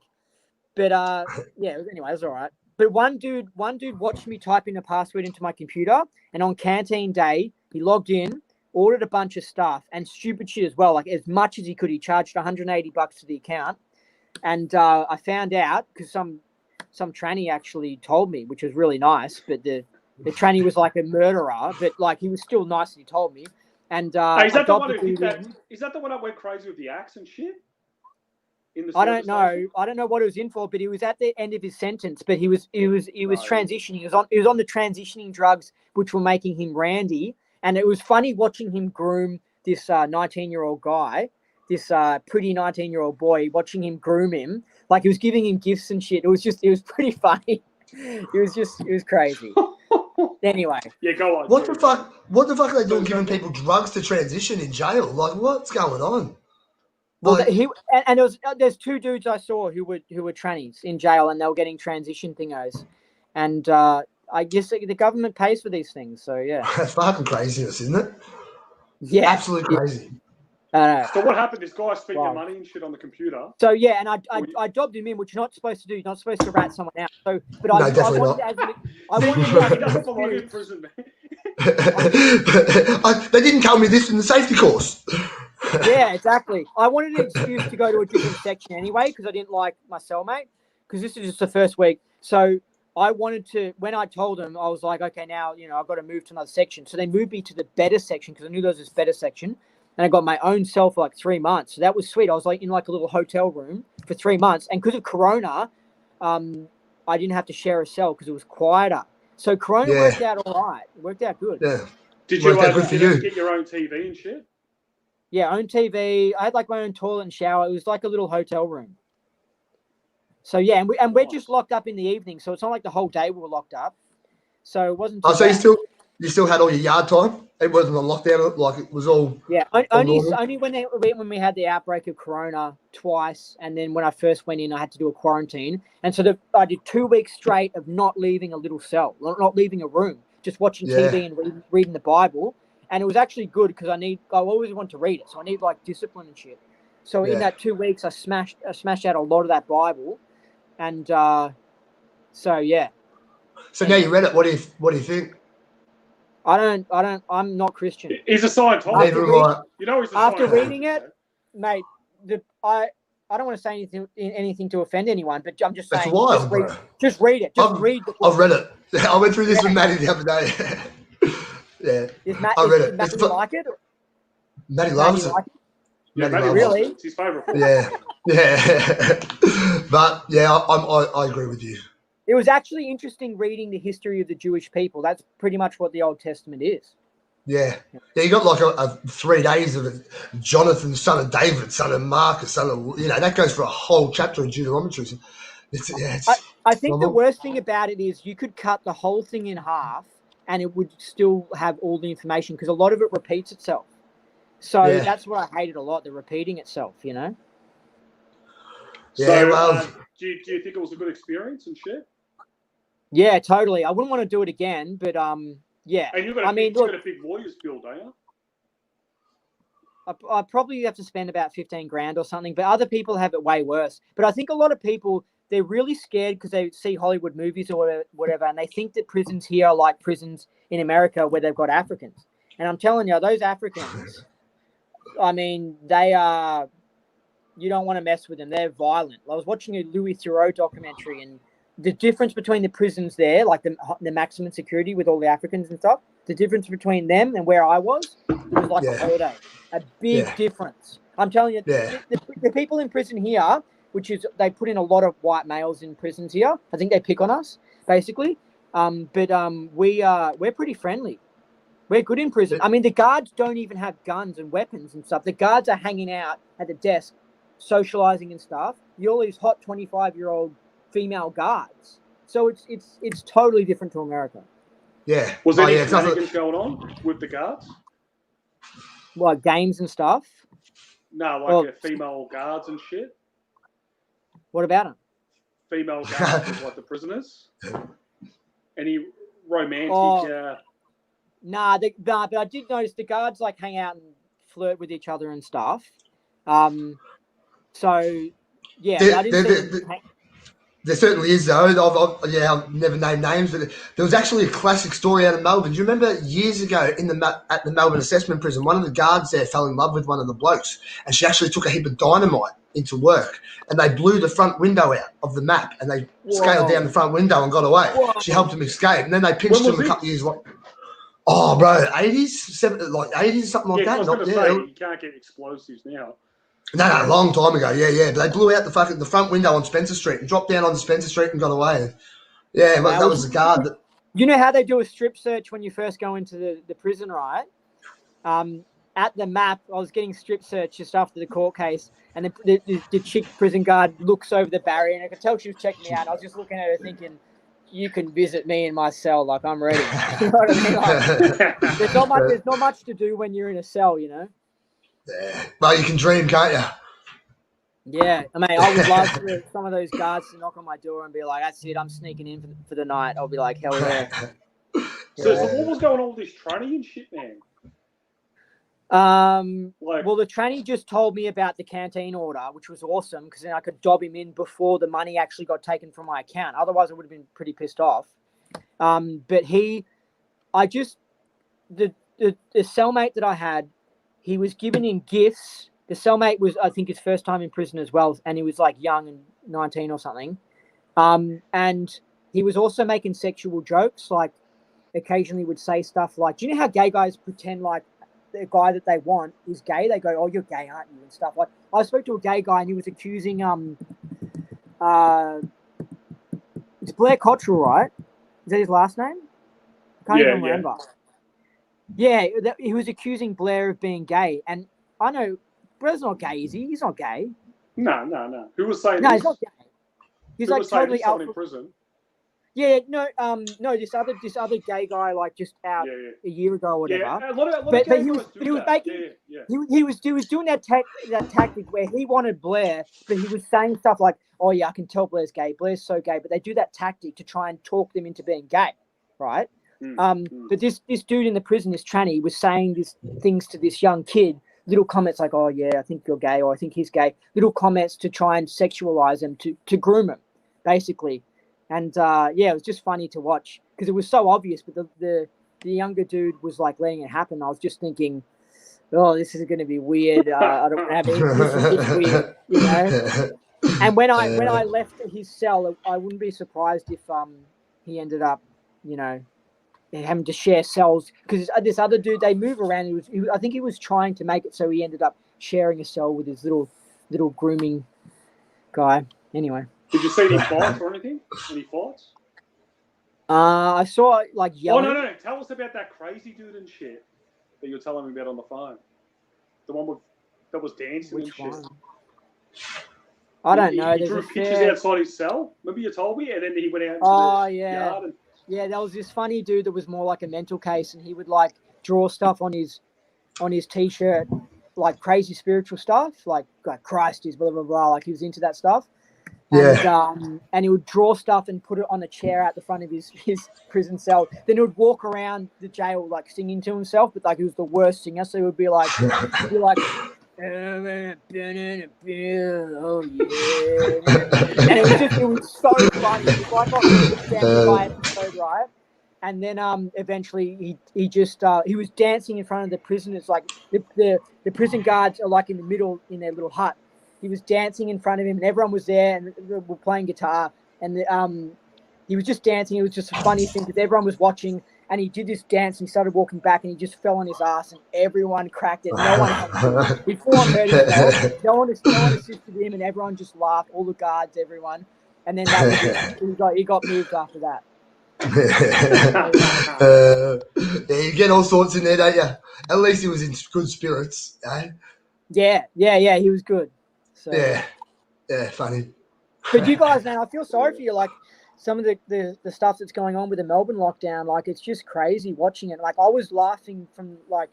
but anyway, it was all right. But one dude watched me type in a password into my computer, and on canteen day, he logged in, ordered a bunch of stuff and stupid shit as well, like as much as he could. He charged $180 to the account, and I found out because some tranny actually told me, which was really nice. But the tranny was like a murderer, but like he was still nice and he told me. And is that the one that went crazy with the axe and shit? I don't know. I don't know what it was in for, but he was at the end of his sentence. But he was transitioning. He was on the transitioning drugs, which were making him randy. And it was funny watching him groom this 19-year-old guy, this pretty 19-year-old boy, watching him groom him. Like he was giving him gifts and shit. It was pretty funny. It was crazy. Anyway. Yeah, go on. What the fuck are they doing giving people drugs to transition in jail? Like, what's going on? Well, there's 2 dudes I saw who were trannies in jail, and they were getting transition thingos, and I guess the government pays for these things. So yeah, that's fucking craziness, isn't it? Yeah, absolutely crazy. So what happened? This guy spent your money and shit on the computer. So yeah, and I dobbed him in, which you're not supposed to do. You're not supposed to rat someone out. So, but no, definitely not. I wanted in prison, man. They didn't tell me this in the safety course. Yeah, exactly. I wanted an excuse to go to a different section anyway because I didn't like my cellmate, because this is just the first week. So I wanted to, when I told them, I was like, okay, now, I've got to move to another section. So they moved me to the better section because I knew there was this better section. And I got my own cell for like 3 months. So that was sweet. I was like in like a little hotel room for 3 months. And because of Corona, I didn't have to share a cell because it was quieter. So Corona worked out all right. It worked out good. Yeah. Did you get your own TV and shit? Yeah, own TV. I had like my own toilet and shower. It was like a little hotel room. So yeah, and we're just locked up in the evening, so it's not like the whole day we were locked up. So it wasn't. So you still had all your yard time? It wasn't a lockdown, like it was all. Yeah, only when we had the outbreak of Corona twice, and then when I first went in, I had to do a quarantine, and so I did 2 weeks straight of not leaving a little cell, not leaving a room, just watching TV and reading the Bible. And it was actually good because I always want to read it. So I need like discipline and shit. So in that 2 weeks, I smashed out a lot of that Bible. And so, yeah. So now you read it. What do you think? I'm not Christian. He's a Scientologist. Neither am I. He's a After Scientologist. reading it, mate, I don't want to say anything to offend anyone, but I'm just saying. That's wild, bro. Just read it. Read the book. I've read it. I went through this with Maddie the other day. I read it. Maddie like it? Maddie loves it. Like it? Yeah, Maddie really? It's his favourite book. Yeah. But yeah, I agree with you. It was actually interesting reading the history of the Jewish people. That's pretty much what the Old Testament is. Yeah. You got like a 3 days of it. Jonathan, son of David, son of Marcus, son of, that goes for a whole chapter in Deuteronomy. I think the worst thing about it is you could cut the whole thing in half and it would still have all the information because a lot of it repeats itself. So that's what I hated a lot, the repeating itself, Yeah, so, do you think it was a good experience and shit? Yeah, totally. I wouldn't want to do it again, but yeah. And you've got a big lawyer's bill, don't you? I probably have to spend about 15 grand or something, but other people have it way worse. But I think a lot of people, they're really scared because they see Hollywood movies or whatever, and they think that prisons here are like prisons in America where they've got Africans. And I'm telling you, those Africans, I mean, they are, you don't want to mess with them. They're violent. I was watching a Louis Theroux documentary, and the difference between the prisons there, like the maximum security with all the Africans and stuff, the difference between them and where I was like a holiday. A big difference. I'm telling you, the people in prison here, which is, they put in a lot of white males in prisons here. I think they pick on us, basically. But we're pretty friendly. We're good in prison. I mean, the guards don't even have guns and weapons and stuff. The guards are hanging out at the desk, socializing and stuff. You're all these hot 25-year-old female guards. So it's totally different to America. Yeah. Was there any shenanigans going on with the guards? Like games and stuff? No, like female guards and shit. What about them? Female guards, like the prisoners? Any romantic... Nah, but I did notice the guards like hang out and flirt with each other and stuff. So, yeah, I didn't see there certainly is, though. I've never named names, but there was actually a classic story out of Melbourne. Do you remember years ago at the Melbourne Assessment Prison, one of the guards there fell in love with one of the blokes, and she actually took a heap of dynamite into work, and they blew the front window out of the map, and they scaled down the front window and got away. Whoa. She helped him escape, and then they pinched him a couple of years later. Oh, bro, 80s, like 80s, something like that. I was going to say, you can't get explosives now. No, a long time ago, yeah. But they blew out the front window on Spencer Street and dropped down onto Spencer Street and got away. Yeah, that was the guard. You know how they do a strip search when you first go into the prison, right? At the map, I was getting strip searched just after the court case, and the chick prison guard looks over the barrier, and I could tell she was checking me out. And I was just looking at her thinking, you can visit me in my cell, like I'm ready. You know what I mean? Like, there's not much to do when you're in a cell, you know? Yeah. Well, you can dream, can't you? Yeah. I mean, I would love for some of those guards to knock on my door and be like, that's it, I'm sneaking in for the night. I'll be like, hell yeah. So what was going on with this tranny and shit, man? Well, the tranny just told me about the canteen order, which was awesome because then I could dob him in before the money actually got taken from my account. Otherwise, I would have been pretty pissed off. But the cellmate that I had, he was giving him gifts. The cellmate was, I think, his first time in prison as well, and he was like young and 19 or something. And he was also making sexual jokes, like occasionally would say stuff like, do you know how gay guys pretend like the guy that they want is gay? They go, oh, you're gay, aren't you? And stuff like. I spoke to a gay guy and he was accusing it's Blair Cottrell, right? Is that his last name? I can't even remember. Yeah, he was accusing Blair of being gay, and I know Blair's not gay, is he? He's not gay. No. Who was saying? No, he's not gay. He's like totally out in prison. Yeah, no, this other gay guy, like just out a year ago or whatever. Yeah, a lot of he was doing that tactic where he wanted Blair, but he was saying stuff like, "Oh yeah, I can tell Blair's gay. Blair's so gay," but they do that tactic to try and talk them into being gay, right? But this dude in the prison, this tranny, was saying these things to this young kid. Little comments like, "Oh yeah, I think you're gay," or "I think he's gay." Little comments to try and sexualize him, to groom him, basically. And it was just funny to watch because it was so obvious. But the younger dude was like letting it happen. I was just thinking, oh, this is going to be weird. I don't have any. This is just weird, you know. And when I left his cell, I wouldn't be surprised if he ended up, you know, having to share cells because this other dude, they move around. I think he was trying to make it so he ended up sharing a cell with his little grooming guy. Anyway, did you see any fights or anything? Any fights? I saw like yelling. Oh no! Tell us about that crazy dude and shit that you're telling me about on the phone. The one that was dancing and shit. I don't know. He drew pictures outside his cell. Remember you told me? And then he went out into the yard. And... Yeah, there was this funny dude that was more like a mental case, and he would like draw stuff on his t-shirt, like crazy spiritual stuff, like Christ is blah blah blah. Like he was into that stuff. Yeah. And he would draw stuff and put it on a chair out the front of his prison cell. Then he would walk around the jail like singing to himself, but like he was the worst singer. So he would be like, oh yeah, and it was so funny. It was like by episode, right? And then eventually he was dancing in front of the prisoners, like the prison guards are like in the middle in their little hut. He was dancing in front of him, and everyone was there and were playing guitar. And he was just dancing. It was just a funny thing because everyone was watching. And he did this dance, and he started walking back, and he just fell on his ass, and everyone cracked it. No one, before I heard himself, no one assisted him, and everyone just laughed. All the guards, everyone, and then that was it. He got moved after that. Yeah, you get all sorts in there, don't you? At least he was in good spirits, eh? Yeah, he was good. So. Yeah, funny. But you guys, man, I feel sorry for you. Like. Some of the stuff that's going on with the Melbourne lockdown, like it's just crazy watching it. Like I was laughing from like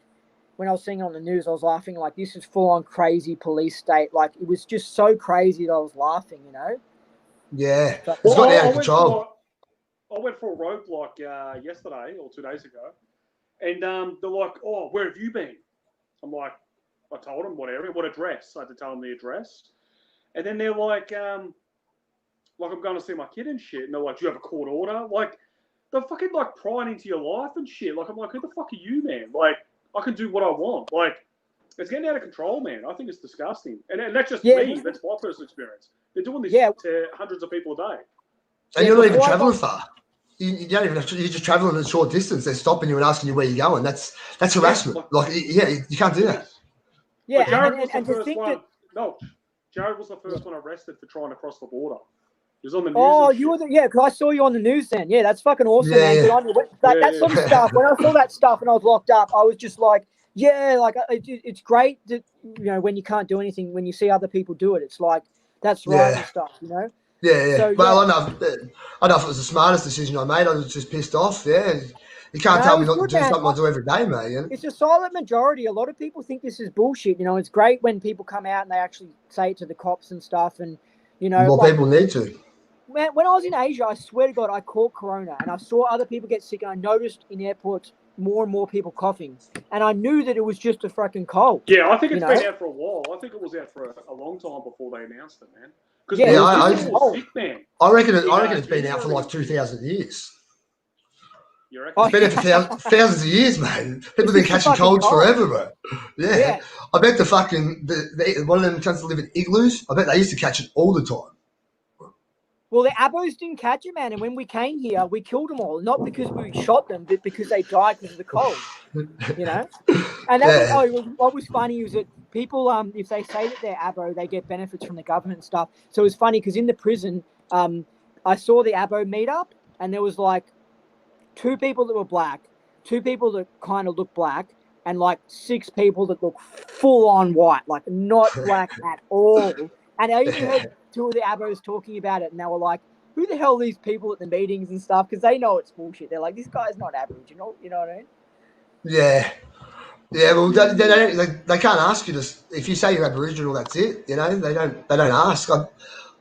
when I was seeing it on the news, I was laughing like this is full on crazy police state. Like it was just so crazy that I was laughing, you know? Yeah, it's got out of control. I went for a roadblock yesterday or 2 days ago, and they're like, "Oh, where have you been?" I'm like, I told them what area, what address. I had to tell them the address, and then they're like I'm going to see my kid and shit. And they're like, do you have a court order? Like, they're fucking, like, prying into your life and shit. Like, I'm like, who the fuck are you, man? Like, I can do what I want. Like, it's getting out of control, man. I think it's disgusting. And that's just me. That's my personal experience. They're doing this to hundreds of people a day. And you're not even travelling far. You don't even have to, you're just traveling a short distance. They're stopping you and asking you where you're going. That's harassment. You can't do that. Yeah, Jared was the first one. No, Jared was the first one arrested for trying to cross the border. He was on the news. Oh, you were because I saw you on the news then. Yeah, that's fucking awesome, man. That sort of stuff. When I saw that stuff and I was locked up, I was just like, it's great that when you can't do anything, when you see other people do it, it's like that's right and stuff, you know. Yeah. So, well, I know if it was the smartest decision I made. I was just pissed off. Yeah, you can't tell me not to do something I do every day, mate. You know? It's a silent majority. A lot of people think this is bullshit. You know, it's great when people come out and they actually say it to the cops and stuff, and more people need to. Man, when I was in Asia, I swear to God, I caught corona and I saw other people get sick and I noticed in airports more and more people coughing. And I knew that it was just a fucking cold. Yeah, I think it's been out for a while. I think it was out for a long time before they announced it, man. Because sick, man. I reckon it's been out for like 2,000 years. You reckon? It's been out for thousands of years, mate. People have been catching colds forever, bro. Yeah. I bet one of them tends to live in igloos. I bet they used to catch it all the time. Well, the Abos didn't catch it, man. And when we came here, we killed them all. Not because we shot them, but because they died because of the cold. And what was funny was that people, if they say that they're Abo, they get benefits from the government and stuff. So it was funny because in the prison, I saw the Abo meetup, and there was like 2 people that were black, 2 people that kind of looked black, and like 6 people that look full on white, like not black at all. And I even heard 2 of the Abos talking about it, and they were like, who the hell are these people at the meetings and stuff? Because they know it's bullshit. They're like, this guy's not Aboriginal. You know what I mean? Yeah. Yeah, well, they can't ask you to, if you say you're Aboriginal, that's it. They don't ask.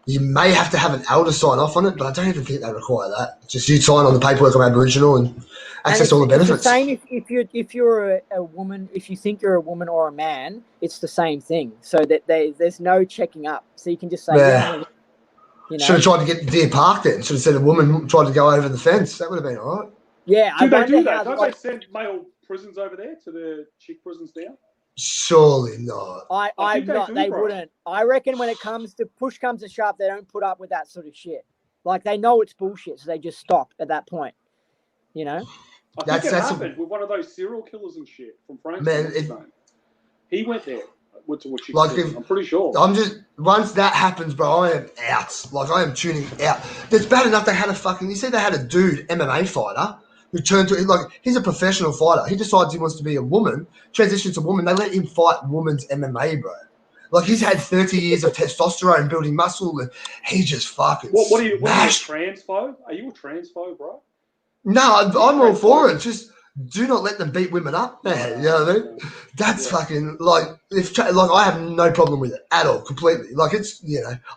You may have to have an elder sign off on it, but I don't even think they require that. Just you sign on the paperwork of Aboriginal and access all the benefits. It's the same if you're a woman, if you think you're a woman or a man, it's the same thing. So that there's no checking up. So you can just say, Should have tried to get Deer Park then. Should have said a woman tried to go over the fence. That would have been all right. Yeah. Do they do that? Don't they send male prisons over there to the chick prisons now? Surely not. I'm not. They wouldn't. I reckon when it comes to push comes to shove, they don't put up with that sort of shit. Like they know it's bullshit, so they just stop at that point. You know. I think it happened with one of those serial killers and shit from France. Man, he went there. Went to what she I'm pretty sure. Once that happens, bro, I am out. Like I am tuning out. It's bad enough they had they had a dude, MMA fighter, who turned to he's a professional fighter. He decides he wants to be a woman, transitions to woman. They let him fight women's MMA, bro. Like he's had 30 years of testosterone building muscle, and he just fucking. What are you transphobe? Are you a transphobe, bro? No, I'm all for it. Just do not let them beat women up, man. You know what I mean? That's fucking I have no problem with it at all, completely. Like it's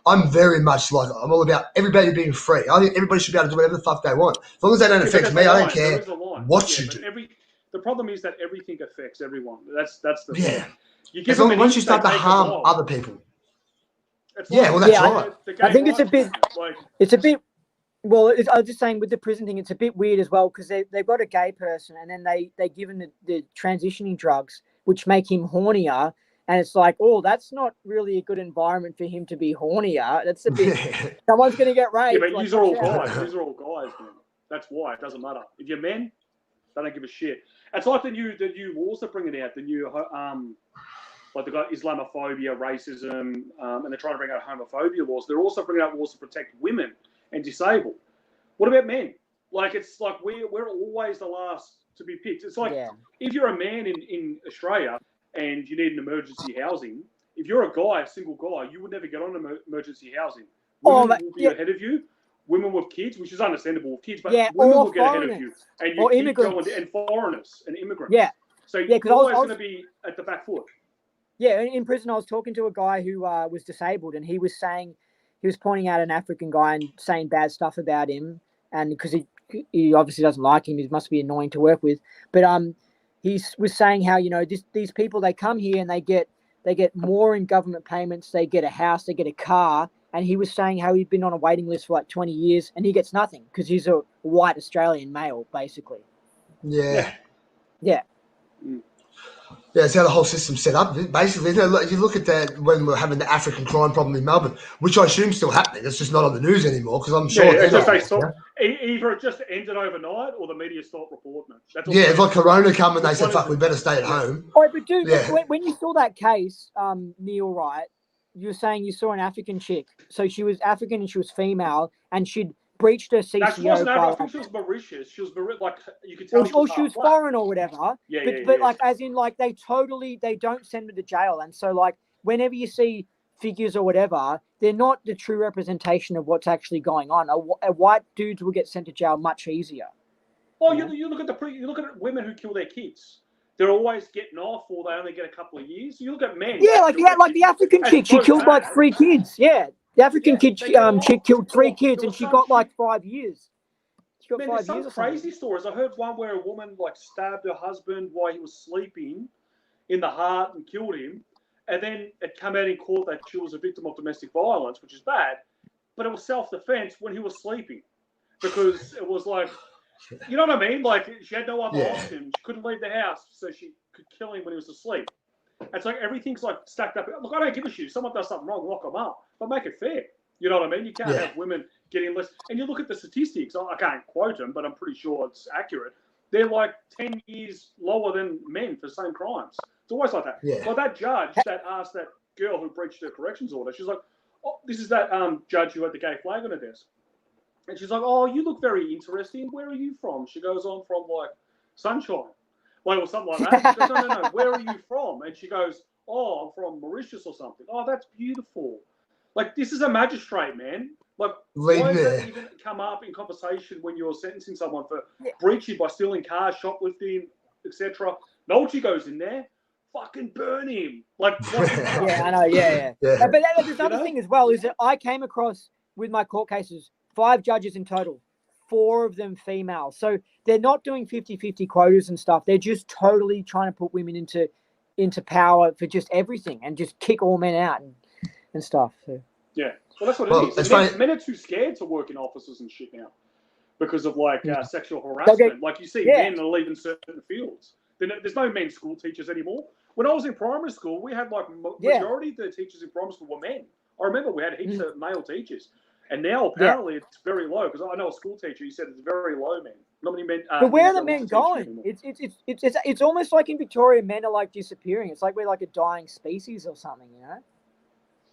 I'm very much I'm all about everybody being free. I think everybody should be able to do whatever the fuck they want, as long as they don't affect me. I don't care what you do. The problem is that everything affects everyone. That's the thing. Once you start to harm other people. That's right. I think it's a bit. Well, I was just saying with the prison thing, it's a bit weird as well because they've got a gay person and then they give him the transitioning drugs, which make him hornier. And it's like, oh, that's not really a good environment for him to be hornier. That's a bit. Someone's going to get raped. Yeah, but these are all guys. These are all guys, man. That's why it doesn't matter. If you're men, they don't give a shit. It's like the new laws they're bringing out. The new like they've got Islamophobia, racism, and they're trying to bring out homophobia laws. They're also bringing out laws to protect women and disabled. What about men? Like it's like we're always the last to be picked. It's like if you're a man in Australia and you need an emergency housing, if you're a guy, a single guy, you would never get on emergency housing. Women will be ahead of you. Women with kids, which is understandable with kids, but women will get ahead of you. And you keep going, and foreigners and immigrants. Yeah. So you're always going to be at the back foot. Yeah, in prison I was talking to a guy who was disabled and he was pointing out an African guy and saying bad stuff about him, and because he obviously doesn't like him, he must be annoying to work with. But he was saying how these people, they come here and they get more in government payments, they get a house, they get a car, and he was saying how he'd been on a waiting list for like 20 years and he gets nothing because he's a white Australian male, basically. Yeah. Yeah. Yeah, it's how the whole system's set up. Basically, if you look at that when we're having the African crime problem in Melbourne, which I assume is still happening. It's just not on the news anymore because I'm sure. Either it just ended overnight or the media stopped reporting it. It's like Corona come and they said, "Fuck, we better stay at home." Oh, but dude, when you saw that case, Neil, right? You were saying you saw an African chick. So she was African and she was female, and she'd breached her CCO. She wasn't African. I think she was Mauritius. She was like you could tell. Or she was foreign or whatever. But like as in like they don't send her to jail, and so like whenever you see figures or whatever, they're not the true representation of what's actually going on. A white dudes will get sent to jail much easier. Oh, you look at women who kill their kids. They're always getting off, or they only get a couple of years. You look at men. Yeah, like the African chick, she killed like 3 kids. Yeah. The African chick killed 3 kids and she got like 5 years. She got 5 years. There's some crazy stories. I heard one where a woman like stabbed her husband while he was sleeping in the heart and killed him. And then it came out in court that she was a victim of domestic violence, which is bad. But it was self-defense when he was sleeping. Because it was like, you know what I mean? Like she had no other option. She couldn't leave the house, so she could kill him when he was asleep. It's like everything's like stacked up. Look, I don't give a shit. If someone does something wrong, lock them up. But make it fair. You know what I mean? You can't have women getting less. And you look at the statistics. I can't quote them, but I'm pretty sure it's accurate. They're like 10 years lower than men for the same crimes. It's always like that. Yeah. Like that judge that asked that girl who breached her corrections order, she's like, oh, this is that judge who had the gay flag on her desk. And she's like, oh, you look very interesting. Where are you from? She goes, I'm from like Sunshine. Like, or something like that. She goes, no. Where are you from? And she goes, oh, I'm from Mauritius or something. Oh, that's beautiful. Like, this is a magistrate, man. Like, why does that even come up in conversation when you're sentencing someone for breaching by stealing cars, shoplifting, etc.? Nolch goes in there, fucking burn him. Like, yeah, I know, yeah. But there's another thing as well, is that I came across, with my court cases, 5 judges in total. 4 of them female. So they're not doing 50-50 quotas and stuff. They're just totally trying to put women into power for just everything and just kick all men out and stuff. So. Yeah. Well, that's what it is. Men are too scared to work in offices and shit now because of like sexual harassment. Like you see men are leaving certain fields. There's no men school teachers anymore. when I was in primary school, we had like majority of the teachers in primary school were men. I remember we had heaps of male teachers, and now apparently it's very low. Because I know a school teacher, he said it's very low, man. Not many men. But where are the men going? It's almost like in Victoria, men are like disappearing. It's like we're like a dying species or something, you know.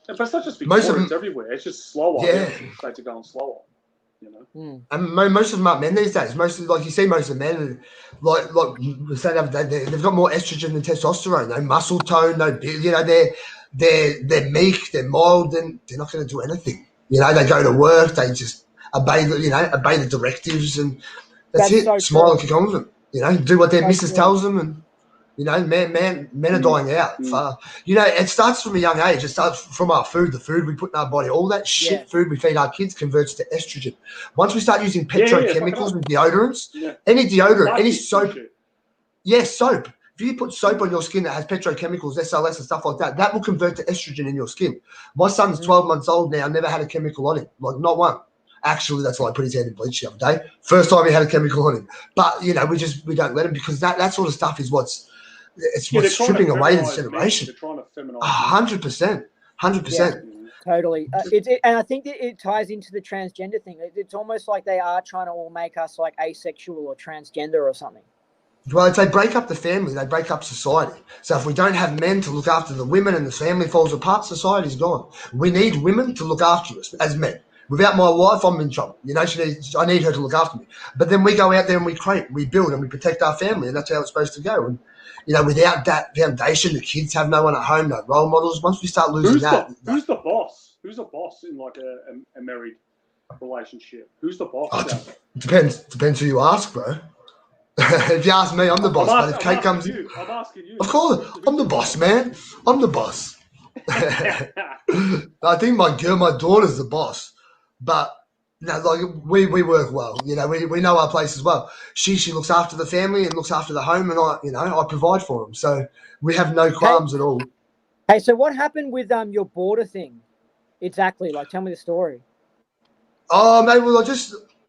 But it's not just Victoria; it's everywhere. It's just slower. Yeah, states are going slower. You know, and most of them are men these days. Mostly, like you see, most of the men, like we said the other day, they've got more estrogen than testosterone. No muscle tone, no, you know, they're meek, they're mild, and they're not going to do anything. You know, they go to work, they just obey the directives, and that's it. So smile and kick on with them. You know, do what their missus tells them, and you know, men are dying out. You know, it starts from a young age. It starts from our food, the food we put in our body. All that shit food we feed our kids converts to estrogen. Once we start using petrochemicals with deodorants, any deodorant, any soap, soap. If you put soap on your skin that has petrochemicals, SLS and stuff like that, that will convert to estrogen in your skin. My son's 12 months old now, never had a chemical on him, like not one. Actually, that's why I put his hand in bleach the other day. First time he had a chemical on him. But, you know, we don't let him because that sort of stuff is what's stripping away this generation. They're trying to feminize 100%. 100%. Totally. And I think that it ties into the transgender thing. It's almost like they are trying to all make us like asexual or transgender or something. Well, if they break up the family, they break up society. So if we don't have men to look after the women and the family falls apart, society's gone. We need women to look after us as men. Without my wife, I'm in trouble. You know, I need her to look after me. But then we go out there and we create, we build, and we protect our family, and that's how it's supposed to go. And, you know, without that foundation, the kids have no one at home, no role models. Once we start losing who's the boss? Who's the boss in like a married relationship? Who's the boss? Depends who you ask, bro. If you ask me, I'm the boss. But if Kate comes in, I'm asking you. Of course, I'm the boss, man. I'm the boss. I think my daughter's the boss. But no, like we work well. You know, we know our place as well. She looks after the family and looks after the home, and I provide for them. So we have no qualms at all. Hey, so what happened with your border thing? Exactly. Like, tell me the story. Oh, mate.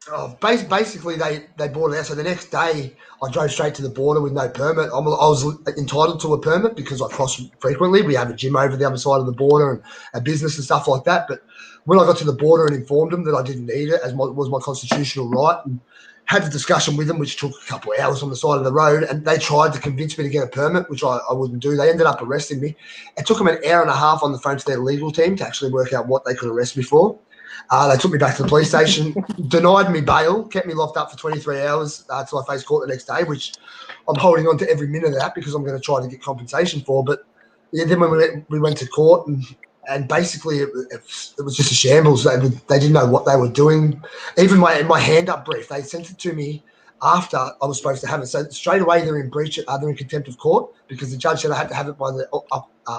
Well, basically they bought it out. So the next day, I drove straight to the border with no permit. I was entitled to a permit because I cross frequently. We have a gym over the other side of the border and a business and stuff like that. But when I got to the border and informed them that I didn't need it, as was my constitutional right, and had a discussion with them, which took a couple of hours on the side of the road, and they tried to convince me to get a permit, which I wouldn't do. They ended up arresting me. It took them an hour and a half on the phone to their legal team to actually work out what they could arrest me for. They took me back to the police station, denied me bail, kept me locked up for 23 hours until I faced court the next day, which I'm holding on to every minute of that because I'm going to try to get compensation for. But then when we went to court, and basically it was just a shambles. They didn't know what they were doing. Even my hand-up brief, they sent it to me after I was supposed to have it. So straight away they're in contempt of court because the judge said I had to have it by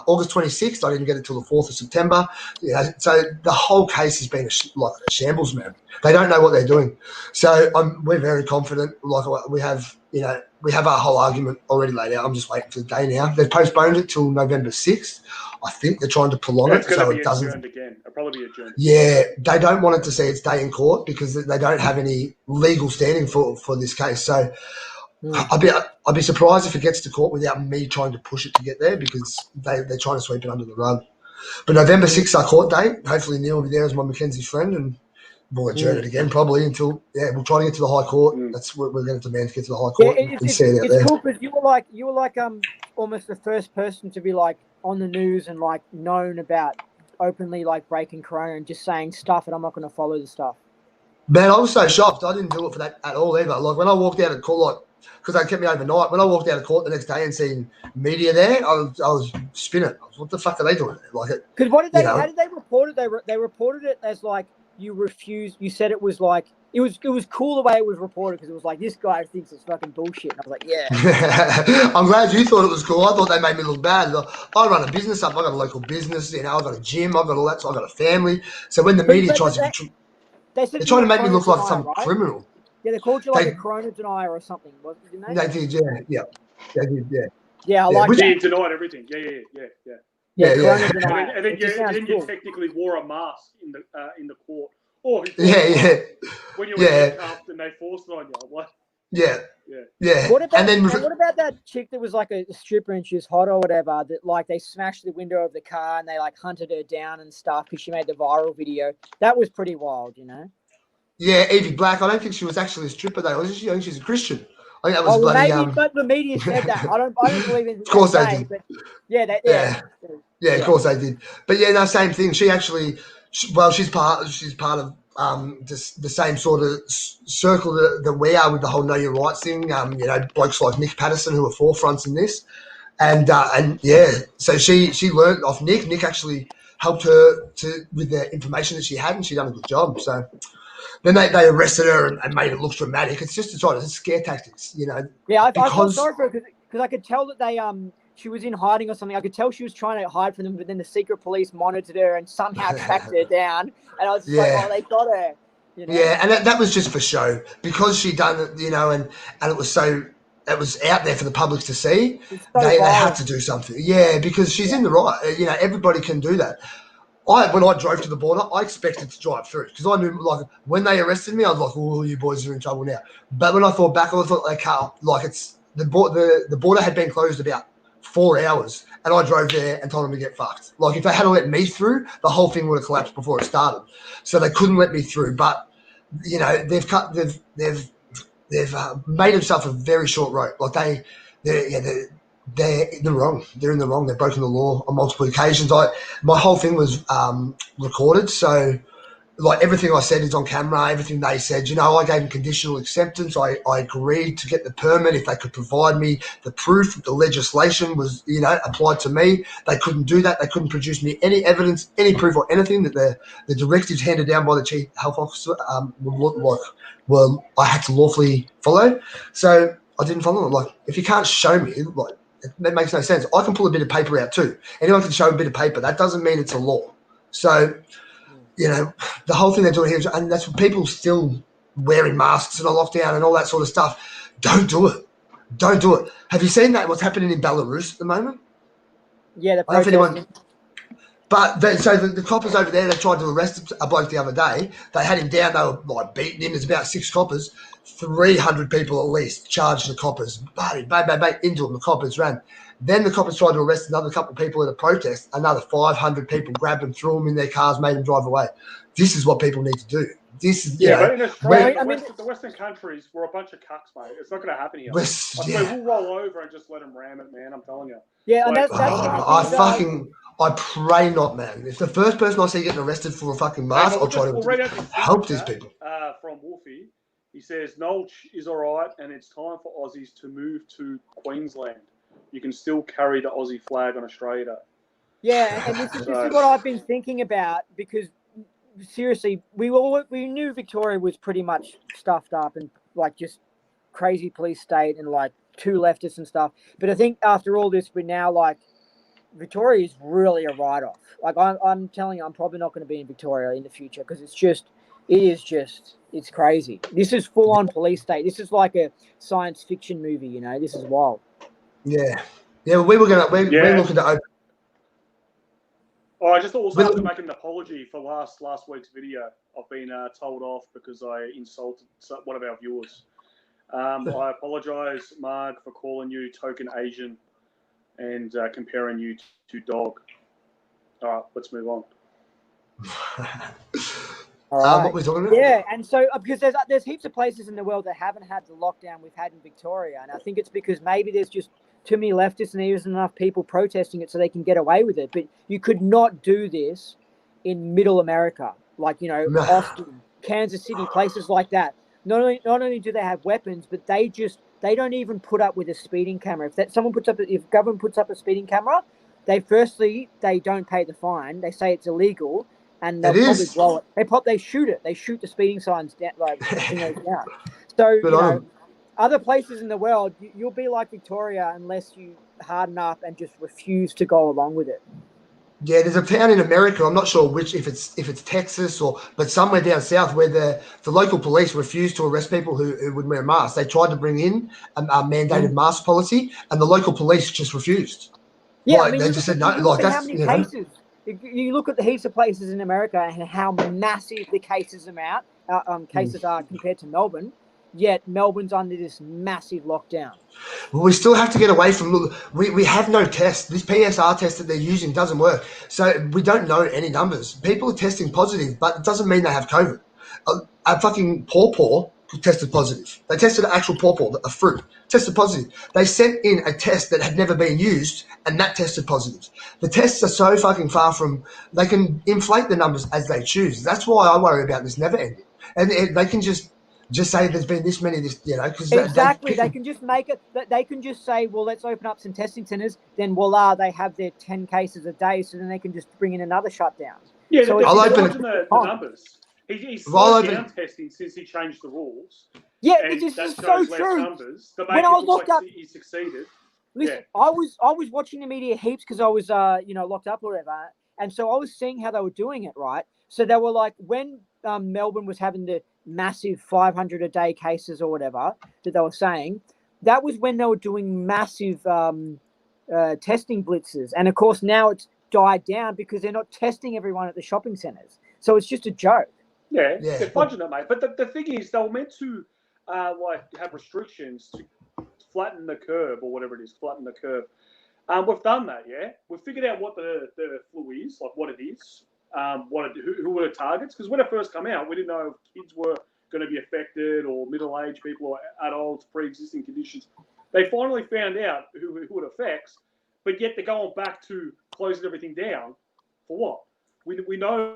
August 26th. I didn't get it till the 4th of September. You know, so the whole case has been a shambles, man. They don't know what they're doing. So we're very confident. Like we have our whole argument already laid out. I'm just waiting for the day now. They've postponed it till November 6th. I think they're trying to prolong it so it doesn't. Again. It'll probably be adjourned. Yeah, they don't want it to see its day in court because they don't have any legal standing for this case. So I'd be surprised if it gets to court without me trying to push it to get there because they're trying to sweep it under the rug. But November 6th, our court date. Hopefully Neil will be there as my Mackenzie's friend, and we'll adjourn it again probably until we'll try to get to the High Court. That's what we're going to demand to get to the High Court and see it out there. It's cool because you were like almost the first person to be like on the news and like known about openly like breaking Corona and just saying stuff, and I'm not going to follow the stuff. Man, I was so shocked. I didn't do it for that at all either. Like when I walked out of court, like because they kept me overnight. When I walked out of court the next day and seen media there, I was spinning. What the fuck are they doing? Like it? Because what did they? How did they report it? They reported it as like you refused. You said it was like it was cool the way it was reported because it was like this guy thinks it's fucking bullshit. And I was like, yeah. I'm glad you thought it was cool. I thought they made me look bad. I run a business up. I got a local business. You know, I got a gym. I got all that. So I got a family. So when the media tries to, they're trying to make me look like some criminal. Yeah, they called you like a Corona denier or something, didn't they? They did, yeah. They did, yeah. Yeah, I like that. They denied everything. Yeah. Corona denier. And then you technically wore a mask in the court. Or when you were cuffed and they forced it on you. What? Yeah. Yeah. Yeah. What about, and then what about that chick that was like a stripper and she was hot or whatever, that like they smashed the window of the car and they like hunted her down and stuff because she made the viral video? That was pretty wild, you know? Yeah, Evie Black. I don't think she was actually a stripper though. Was she? I think she's a Christian. I think that was Oh, well, bloody. maybe, but the media said that. I don't believe anything Of course they they say, did. but yeah, Yeah, of course they did. But yeah, no, same thing. She actually, she's part of the same sort of circle that we are with the whole Know Your Rights thing. Blokes like Nick Patterson who are forefronts in this, and yeah, so she learned off Nick. Nick actually helped her with the information that she had, and she done a good job. So then they arrested her and made it look dramatic. It's just to try to scare tactics, Yeah, I felt because sorry for her because I could tell that she was in hiding or something. I could tell she was trying to hide from them, but then the secret police monitored her and somehow tracked her down. And I was just like, oh, they got her. You know? Yeah, and that was just for show because she done it, and it was out there for the public to see. It's so They have violent. to do something. Yeah, because she's in the right. Everybody can do that. When I drove to the border, I expected to drive through because I knew, like, when they arrested me, I was like, "Oh, you boys are in trouble now." But when I thought back, I thought, it's the border had been closed about 4 hours, and I drove there and told them to get fucked. Like, if they had let me through, the whole thing would have collapsed before it started. So they couldn't let me through. But they've made themselves a very short rope. Like they're in the wrong. They're in the wrong. They've broken the law on multiple occasions. My whole thing was recorded, so like everything I said is on camera. Everything they said, I gave them conditional acceptance. I agreed to get the permit if they could provide me the proof that the legislation was, applied to me. They couldn't do that. They couldn't produce me any evidence, any proof, or anything that the directives handed down by the chief health officer I had to lawfully follow. So I didn't follow them. Like, if you can't show me, like, that makes no sense. I can pull a bit of paper out too. Anyone can show a bit of paper. That doesn't mean it's a law. So, the whole thing they're doing here, and that's what people still wearing masks and a lockdown and all that sort of stuff. Don't do it. Don't do it. Have you seen that? What's happening in Belarus at the moment? Yeah, the protesting. But the coppers over there, they tried to arrest a bloke the other day. They had him down. They were like beating him. There's about 6 coppers. 300 people at least charged the coppers. Bang, bang, bang, bang, into them. The coppers ran. Then the coppers tried to arrest another couple of people at a protest. Another 500 people grabbed them, threw them in their cars, made them drive away. This is what people need to do. This is, but in Australia, the Western countries, we're a bunch of cucks, mate. It's not going to happen here. We'll roll over and just let them ram it, man. I'm telling you. Yeah, and that's I pray not, man. If the first person I see getting arrested for a fucking mask, I'll try to help these people. From Wolfie, he says, Nolch is all right, and it's time for Aussies to move to Queensland. You can still carry the Aussie flag on Australia. Yeah, and this is what I've been thinking about, because seriously, we knew Victoria was pretty much stuffed up and like just crazy police state and like too leftist and stuff. But I think after all this, we're now like, Victoria is really a write-off. Like I'm telling you, I'm probably not going to be in Victoria in the future because it's crazy. This is full-on police state. This is like a science fiction movie. This is wild. Yeah. We're looking to open. Oh, I just also have to make an apology for last week's video. I've been told off because I insulted one of our viewers. I apologise, Marg, for calling you token Asian and comparing you to dog. All right, let's move on. All right. What we're talking about? Yeah, and so because there's heaps of places in the world that haven't had the lockdown we've had in Victoria, and I think it's because maybe there's just too many leftists and there isn't enough people protesting it so they can get away with it. But you could not do this in Middle America, like Austin, Kansas City, places like that. Not only do they have weapons, but they don't even put up with a speeding camera. If government puts up a speeding camera, they don't pay the fine. They say it's illegal, and they'll probably blow it. They shoot it. They shoot the speeding signs down, down. So other places in the world, you'll be like Victoria unless you harden up and just refuse to go along with it. Yeah, there's a town in America. I'm not sure if it's Texas but somewhere down south where the local police refused to arrest people who would wear masks. They tried to bring in a mandated mask policy, and the local police just refused. Yeah, they just said no. Like, that's how many cases. You look at the heaps of places in America and how massive the cases are compared to Melbourne. yet Melbourne's under this massive lockdown. Well, we still have to get away from. We have no test. This PSR test that they're using doesn't work, so we don't know any numbers. People are testing positive, but it doesn't mean they have COVID. A fucking pawpaw tested positive. They tested an actual pawpaw, a fruit, tested positive. They sent in a test that had never been used, and that tested positive. The tests are so fucking far from. They can inflate the numbers as they choose. That's why I worry about this never ending, and they can just say there's been this many, because exactly. They can just make it. They can just say, well, let's open up some testing centres. Then voila, they have their 10 cases a day, so then they can just bring in another shutdown. Yeah, so I'll open the numbers. He's slowed down testing since he changed the rules. Yeah, this is so true. Numbers. When I was locked up, he succeeded. Listen, I was watching the media heaps because I was locked up or whatever, and so I was seeing how they were doing it, right? So they were like, when Melbourne was having the massive 500 a day cases or whatever that they were saying, that was when they were doing massive testing blitzes, and of course now it's died down because they're not testing everyone at the shopping centres, so it's just a joke. Yeah, they're fudging it, mate. But the thing is, they were meant to have restrictions to flatten the curve or whatever it is, flatten the curve. We've done that, yeah. We've figured out what the flu is, like what it is, who were the targets. Because when it first came out, we didn't know if kids were going to be affected or middle-aged people or adults, pre-existing conditions. They finally found out who it affects, but yet they're going back to closing everything down for what? We know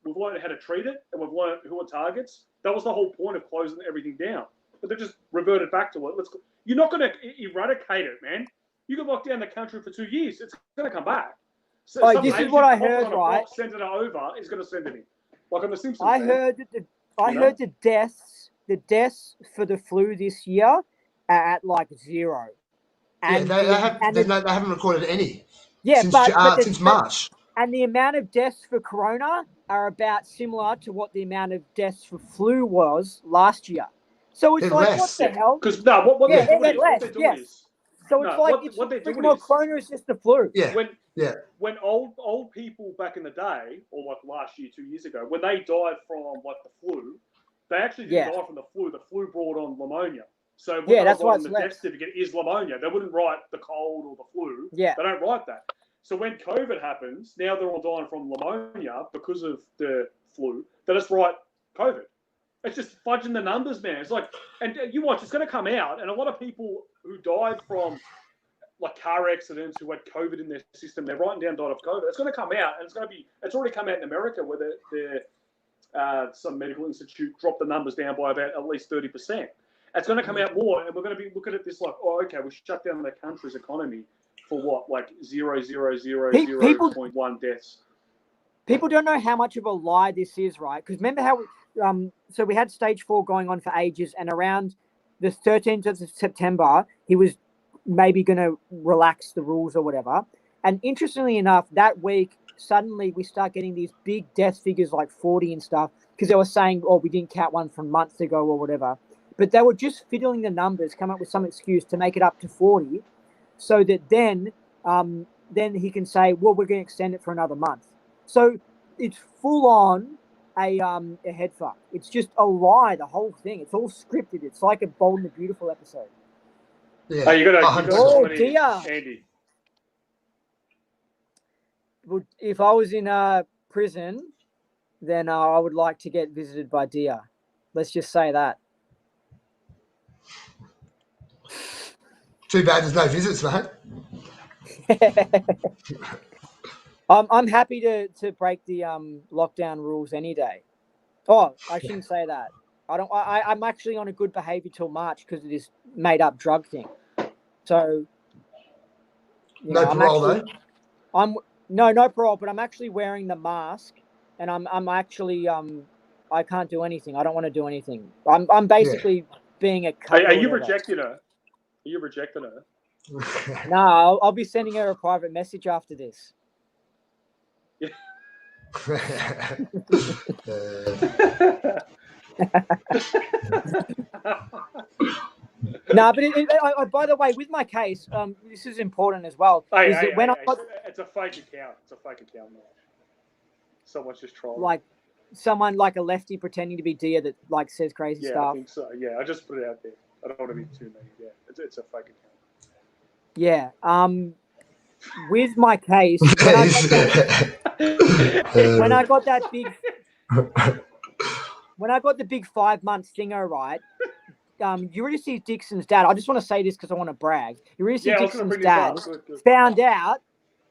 we've learned how to treat it, and we've learned who are targets. That was the whole point of closing everything down. But they just reverted back to it. You're not going to eradicate it, man. You can lock down the country for 2 years. It's going to come back. So this is what I heard, right? Send it over is going to send it in. Like on The Simpsons. I heard the deaths for the flu this year are at like 0. And they haven't recorded any. Yeah, since March. And the amount of deaths for corona are about similar to what the amount of deaths for flu was last year. So it's like, what the hell? Because what they're doing is. So it's like corona is just the flu. Yeah. When old people back in the day, or like last year, 2 years ago, when they died from like the flu, they actually didn't die from the flu. The flu brought on pneumonia. So that's why the death certificate is pneumonia. They wouldn't write the cold or the flu. Yeah. They don't write that. So when COVID happens, now they're all dying from pneumonia because of the flu. They just write COVID. It's just fudging the numbers, man. It's like, and you watch, it's going to come out, and a lot of people who died from like car accidents who had COVID in their system, they're writing down died of COVID. It's going to come out, and it's already come out in America where some medical institute dropped the numbers down by about at least 30%. It's going to come out more, and we're going to be looking at this like, oh, okay, we shut down the country's economy for what, like 0.000.1 deaths. People don't know how much of a lie this is, right? Because remember how so we had stage 4 going on for ages, and around the 13th of September, he was maybe going to relax the rules or whatever. And interestingly enough, that week, suddenly we start getting these big death figures like 40 and stuff, because they were saying, oh, we didn't count one from months ago or whatever. But they were just fiddling the numbers, come up with some excuse to make it up to 40, so that then he can say, well, we're going to extend it for another month. So it's full on a head fuck. It's just a lie, the whole thing. It's all scripted. It's like a Bold and the Beautiful episode. Yeah. Oh, you got oh dear, Andy. Well, if I was in prison, then I would like to get visited by deer. Let's just say that. Too bad there's no visits, mate. I'm happy to break the lockdown rules any day. Oh, I shouldn't say that. I'm actually on a good behaviour till March because of this made up drug thing. So no parole though. No parole, but I'm actually wearing the mask, and I'm actually I can't do anything. I don't want to do anything. I'm basically being a. Are you rejecting her? Are you rejecting her? No, I'll be sending her a private message after this. No, but by the way, with my case, this is important as well. It's a fake account. It's a fake account. Someone's just trolling. Like, someone like a lefty pretending to be Dia that like says crazy stuff. I think so. Yeah, I just put it out there. I don't want to be too many. Yeah, it's a fake account. Yeah. With my case, when I got the big 5 month thingo, right? Ulysses Dixon's dad. I just want to say this because I want to brag. Ulysses Dixon's dad found out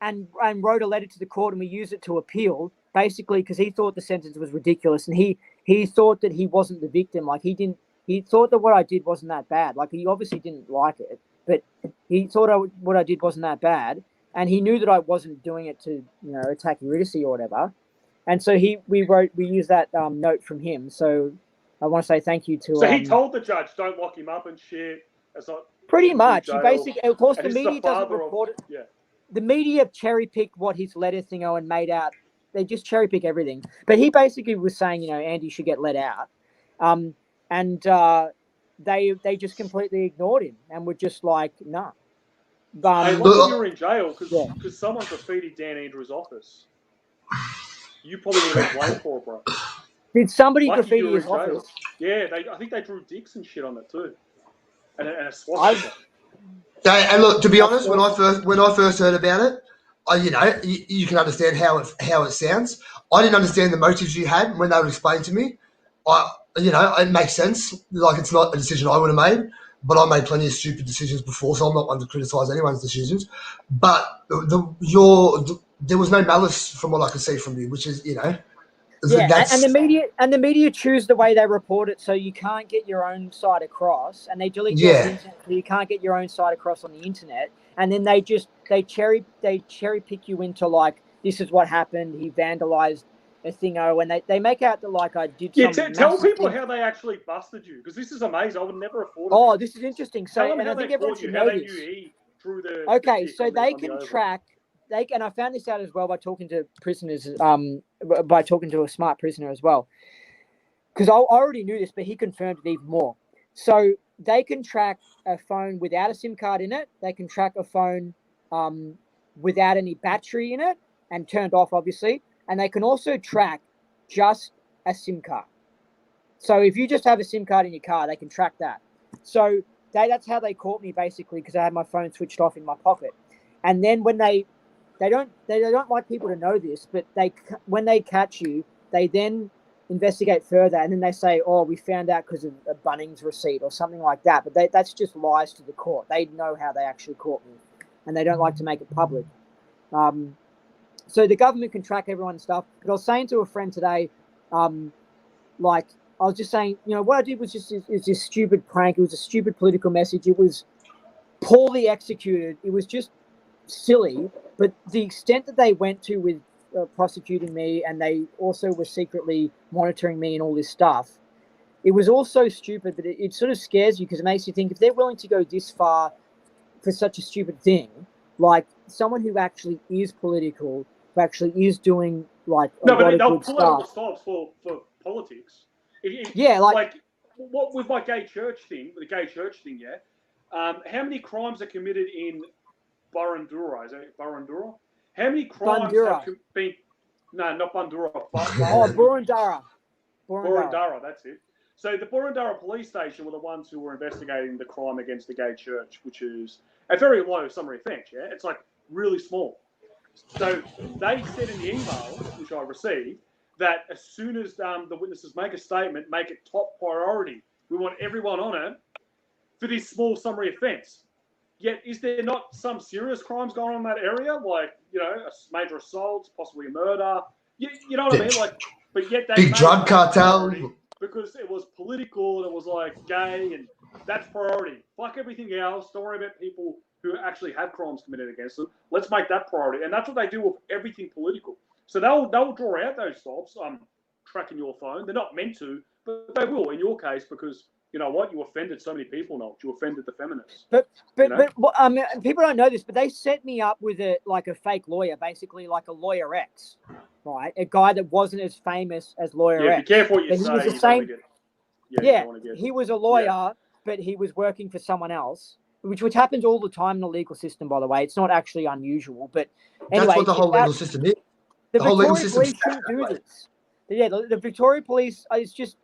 and wrote a letter to the court, and we used it to appeal, basically because he thought the sentence was ridiculous, and he thought that he wasn't the victim. Like he thought that what I did wasn't that bad. Like he obviously didn't like it, but he thought what I did wasn't that bad, and he knew that I wasn't doing it to attack Eurydice or whatever. And so we used that note from him. So I want to say thank you to. So he told the judge, "Don't lock him up and shit." It's not pretty much. He basically, of course, the media doesn't report it. Yeah. The media cherry picked what his letter thingo and made out. They just cherry pick everything. But he basically was saying, Andy should get let out, and they just completely ignored him and were just like, nah. Hey, once you were in jail because someone graffitied Dan Andrews' office, you probably would have been blamed for it, bro. Did somebody graffiti his office? Yeah, I think they drew dicks and shit on it too, and a swastika. And look, to be honest, when I first heard about it, you can understand how it sounds. I didn't understand the motives you had when they were explained to me. It makes sense. Like it's not a decision I would have made, but I made plenty of stupid decisions before, so I'm not one to criticize anyone's decisions. But there was no malice from what I could see from you, which is and the media choose the way they report it, so you can't get your own side across, and they delete your content, so you can't get your own side across on the internet. And then they cherry pick you into like, this is what happened. He vandalized a thingo, and they make out that like I did. Yeah, tell people how they actually busted you, because this is amazing. I would never afford it. Oh, this is interesting. So, and I think everyone should know this. Okay, so they can track. And I found this out as well by talking to prisoners, by talking to a smart prisoner as well. Because I already knew this, but he confirmed it even more. So they can track a phone without a SIM card in it. They can track a phone without any battery in it and turned off, obviously. And they can also track just a SIM card. So if you just have a SIM card in your car, they can track that. So that's how they caught me, basically, because I had my phone switched off in my pocket. And then when they don't like people to know this, but when they catch you, they then investigate further, and then they say, "Oh, we found out because of a Bunnings receipt or something like that." But that's just lies to the court. They know how they actually caught me, and they don't like to make it public. So the government can track everyone's stuff. But I was saying to a friend today, like I was just saying, what I did was just is this stupid prank. It was a stupid political message. It was poorly executed. It was just silly. But the extent that they went to with prosecuting me, and they also were secretly monitoring me and all this stuff, it was all so stupid. But it sort of scares you, because it makes you think, if they're willing to go this far for such a stupid thing, like someone who actually is political, who actually is doing like a lot of good stuff. For politics. Like what with my gay church thing, how many crimes are committed in Barandura? Is it Barandura? How many crimes have been? No, not Bandura. Burundara. Burundara, that's it. So the Burundara police station were the ones who were investigating the crime against the gay church, which is a very low summary offence. Yeah, it's like really small. So they said in the email, which I received, that as soon as the witnesses make a statement, make it top priority. We want everyone on it for this small summary offence. Yet, is there not some serious crimes going on in that area, like major assaults, possibly a murder? You know what I mean? Like, but yet they big drug cartel, because it was political and it was like gay, and that's priority. Fuck everything else. Don't worry about people who actually had crimes committed against them. Let's make that priority, and that's what they do with everything political. So they'll draw out those stops, tracking your phone. They're not meant to, but they will in your case, because you know what? You offended so many people, Nolch. You offended the feminists. But people don't know this, but they set me up with a fake lawyer, basically like a Lawyer X, right? A guy that wasn't as famous as Lawyer X. Be careful what you say. He was the same. He was a lawyer, but he was working for someone else, which happens all the time in the legal system, by the way. It's not actually unusual, but anyway, that's what the whole legal system is. The whole legal system shouldn't do this. the Victoria Police, it's just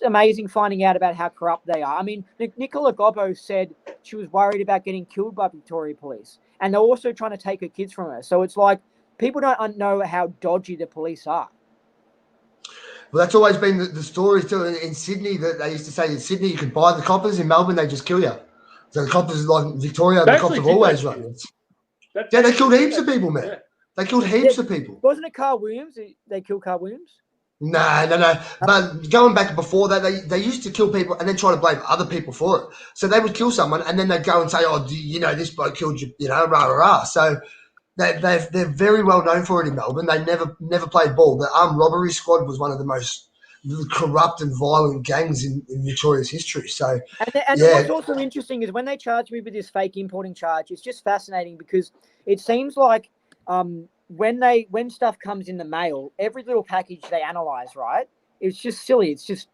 amazing finding out about how corrupt they are. I mean, Nicola Gobbo said she was worried about getting killed by Victoria Police, and they're also trying to take her kids from her. So it's like people don't know how dodgy the police are. Well, that's always been the story too in Sydney, that they used to say in Sydney you could buy the coppers, in Melbourne they just kill you. So the coppers, like Victoria, the cops have always run. Yeah, they killed heaps of people, man. Yeah. They killed heaps of people. Wasn't it Carl Williams? They killed Carl Williams? No. But going back before that, they used to kill people and then try to blame other people for it. So they would kill someone and then they'd go and say, oh, this bloke killed you, rah, rah, rah. So they're very well known for it in Melbourne. They never played ball. The armed robbery squad was one of the most corrupt and violent gangs in Victoria's history. So, what's also interesting is when they charged me with this fake importing charge, it's just fascinating because it seems like when stuff comes in the mail, every little package they analyze, right? It's just silly. It's just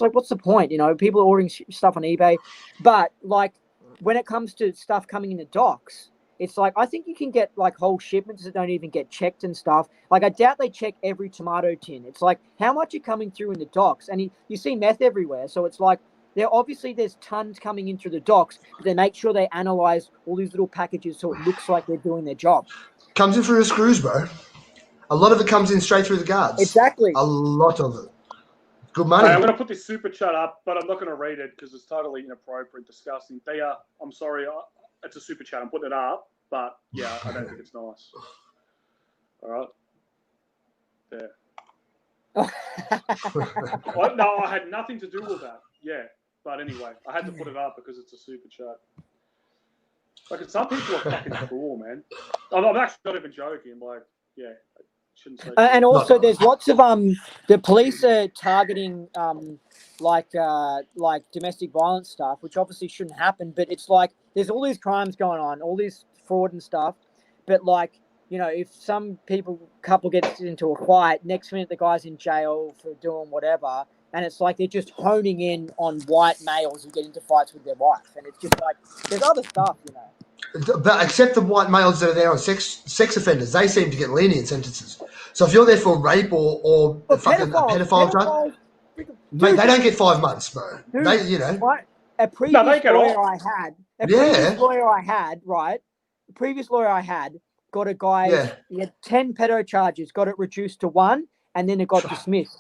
like, what's the point? People are ordering stuff on eBay, but like when it comes to stuff coming in the docks, it's like, I think you can get like whole shipments that don't even get checked and stuff. Like, I doubt they check every tomato tin. It's like, how much are coming through in the docks? And you see meth everywhere. So it's like, there's tons coming in through the docks, but they make sure they analyze all these little packages so it looks like they're doing their job. Comes in through the screws, bro. A lot of it comes in straight through the guards. Exactly. A lot of it. Good money. I'm going to put this super chat up, but I'm not going to read it because it's totally inappropriate, disgusting. I'm sorry, it's a super chat. I'm putting it up, but yeah, I don't think it's nice. All right. There. I had nothing to do with that. Yeah. But anyway, I had to put it up because it's a super chat. Like, some people are fucking cruel, man. I'm actually not even joking. Like, yeah, I shouldn't say. And also, there's lots of the police are targeting like domestic violence stuff, which obviously shouldn't happen. But it's like there's all these crimes going on, all this fraud and stuff. But like, if some couple gets into a fight, next minute the guy's in jail for doing whatever. And it's like they're just honing in on white males who get into fights with their wife. And it's just like, there's other stuff, But except the white males that are there on sex offenders, they seem to get lenient sentences. So if you're there for rape or a pedophile drug, mate, they don't get 5 months, bro. Dude, A previous lawyer I had got a guy, he had 10 pedo charges, got it reduced to 1, and then it got dismissed.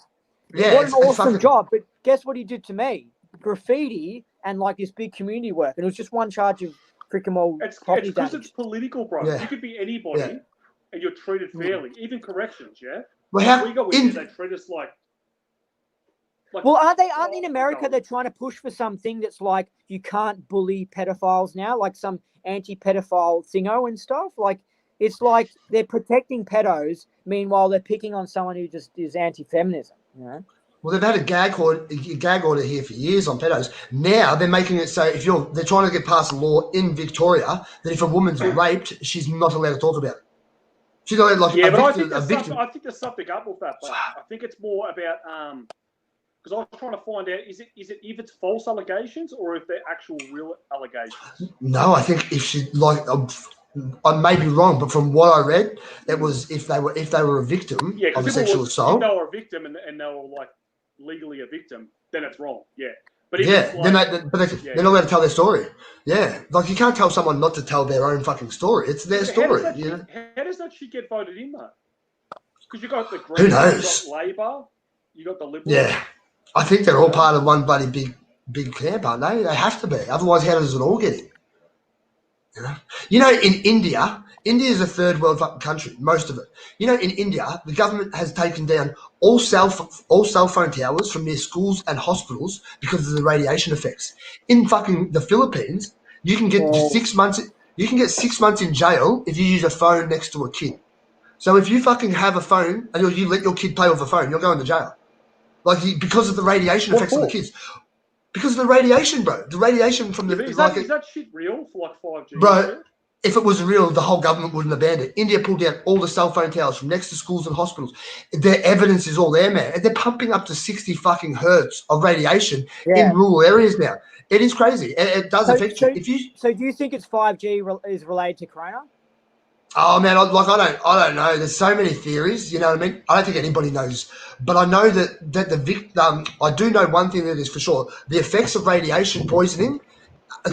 Yeah, what an awesome job. But guess what he did to me? Graffiti and like this big community work. And it was just one charge of freaking old property damage. It's because it's political, bro. Yeah. You could be anybody and you're treated fairly. Even corrections, yeah? Well, they treat us like well, aren't they in America? They're trying to push for something that's like you can't bully pedophiles now, like some anti-pedophile thingo and stuff. Like, it's like they're protecting pedos, meanwhile they're picking on someone who just is anti-feminism. Well, they've had a gag order here for years on pedos. Now they're making it so they're trying to get past a law in Victoria that if a woman's raped, she's not allowed to talk about it. She's not allowed, I think there's something up with that. But I think it's more about because I was trying to find out is it if it's false allegations or if they're actual real allegations. No, I think if she I may be wrong, but from what I read, it was if they were a victim of a sexual assault. If they were a victim and they were like legally a victim, then it's wrong. Yeah. But they're not allowed to tell their story. Yeah, like you can't tell someone not to tell their own fucking story. It's their story. How does that shit get voted in though? Because you got the Greens, who knows? You got Labor, you got the Liberals. Yeah, I think they're all part of one bloody big camp, aren't they? They have to be. Otherwise, how does it all get in? In India is a third world fucking country, most of it. In India, the government has taken down all cell phone towers from near schools and hospitals because of the radiation effects. In fucking the Philippines, you can get 6 months. You can get 6 months in jail if you use a phone next to a kid. So if you fucking have a phone and you let your kid play with a phone, you're going to jail. Because of the radiation effects on the kids. Because of the radiation, bro. The radiation from the... Is that shit real for like 5G? Bro, if it was real, the whole government wouldn't have banned it. India pulled down all the cell phone towers from next to schools and hospitals. Their evidence is all there, man. And they're pumping up to 60 fucking hertz of radiation in rural areas now. It is crazy. It does affect you. So do you think it's 5G is related to corona? Oh man, I don't know. There's so many theories. You know what I mean? I don't think anybody knows, but I know that I do know one thing that is for sure: the effects of radiation poisoning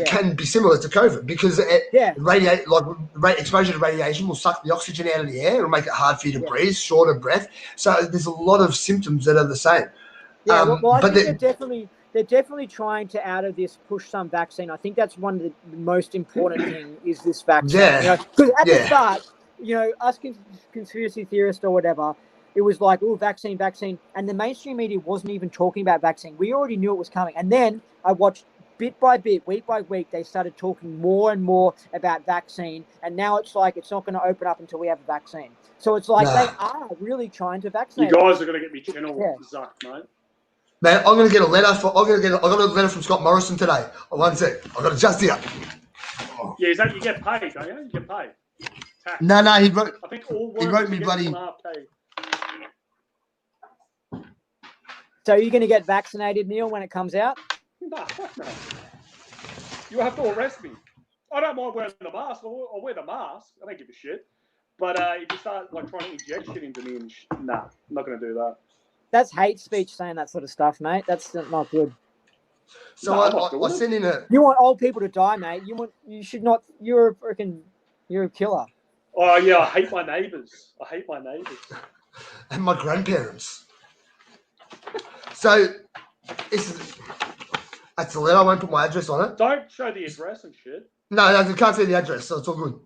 can be similar to COVID because exposure to radiation will suck the oxygen out of the air. It'll make it hard for you to breathe, shorter breath. So there's a lot of symptoms that are the same. Yeah, well, I think they're definitely trying to, out of this, push some vaccine. I think that's one of the most important thing is this vaccine. Yeah. Because at the start, us conspiracy theorists or whatever, it was like, oh, vaccine. And the mainstream media wasn't even talking about vaccine. We already knew it was coming. And then I watched bit by bit, week by week, they started talking more and more about vaccine. And now it's like it's not going to open up until we have a vaccine. So it's like they are really trying to vaccinate. You guys are going to get me channel Zuck, mate. Man, I'm going to get a letter. I got a letter from Scott Morrison today. One sec. I got it just here. Yeah, is that you get paid, don't you? You get paid. Tax. No, he wrote. I think he wrote me bloody. So are you going to get vaccinated, Neil, when it comes out? No. You have to arrest me. I don't mind wearing the mask. I'll wear the mask. I don't give a shit. But if you start trying to inject shit into me, I'm not going to do that. That's hate speech saying that sort of stuff, mate. That's not good. So I sent in a. You want old people to die, mate. You should not. You're a killer. Oh yeah, I hate my neighbours. And my grandparents. So that's the letter. I won't put my address on it. Don't show the address and shit. No, you can't see the address, so it's all good.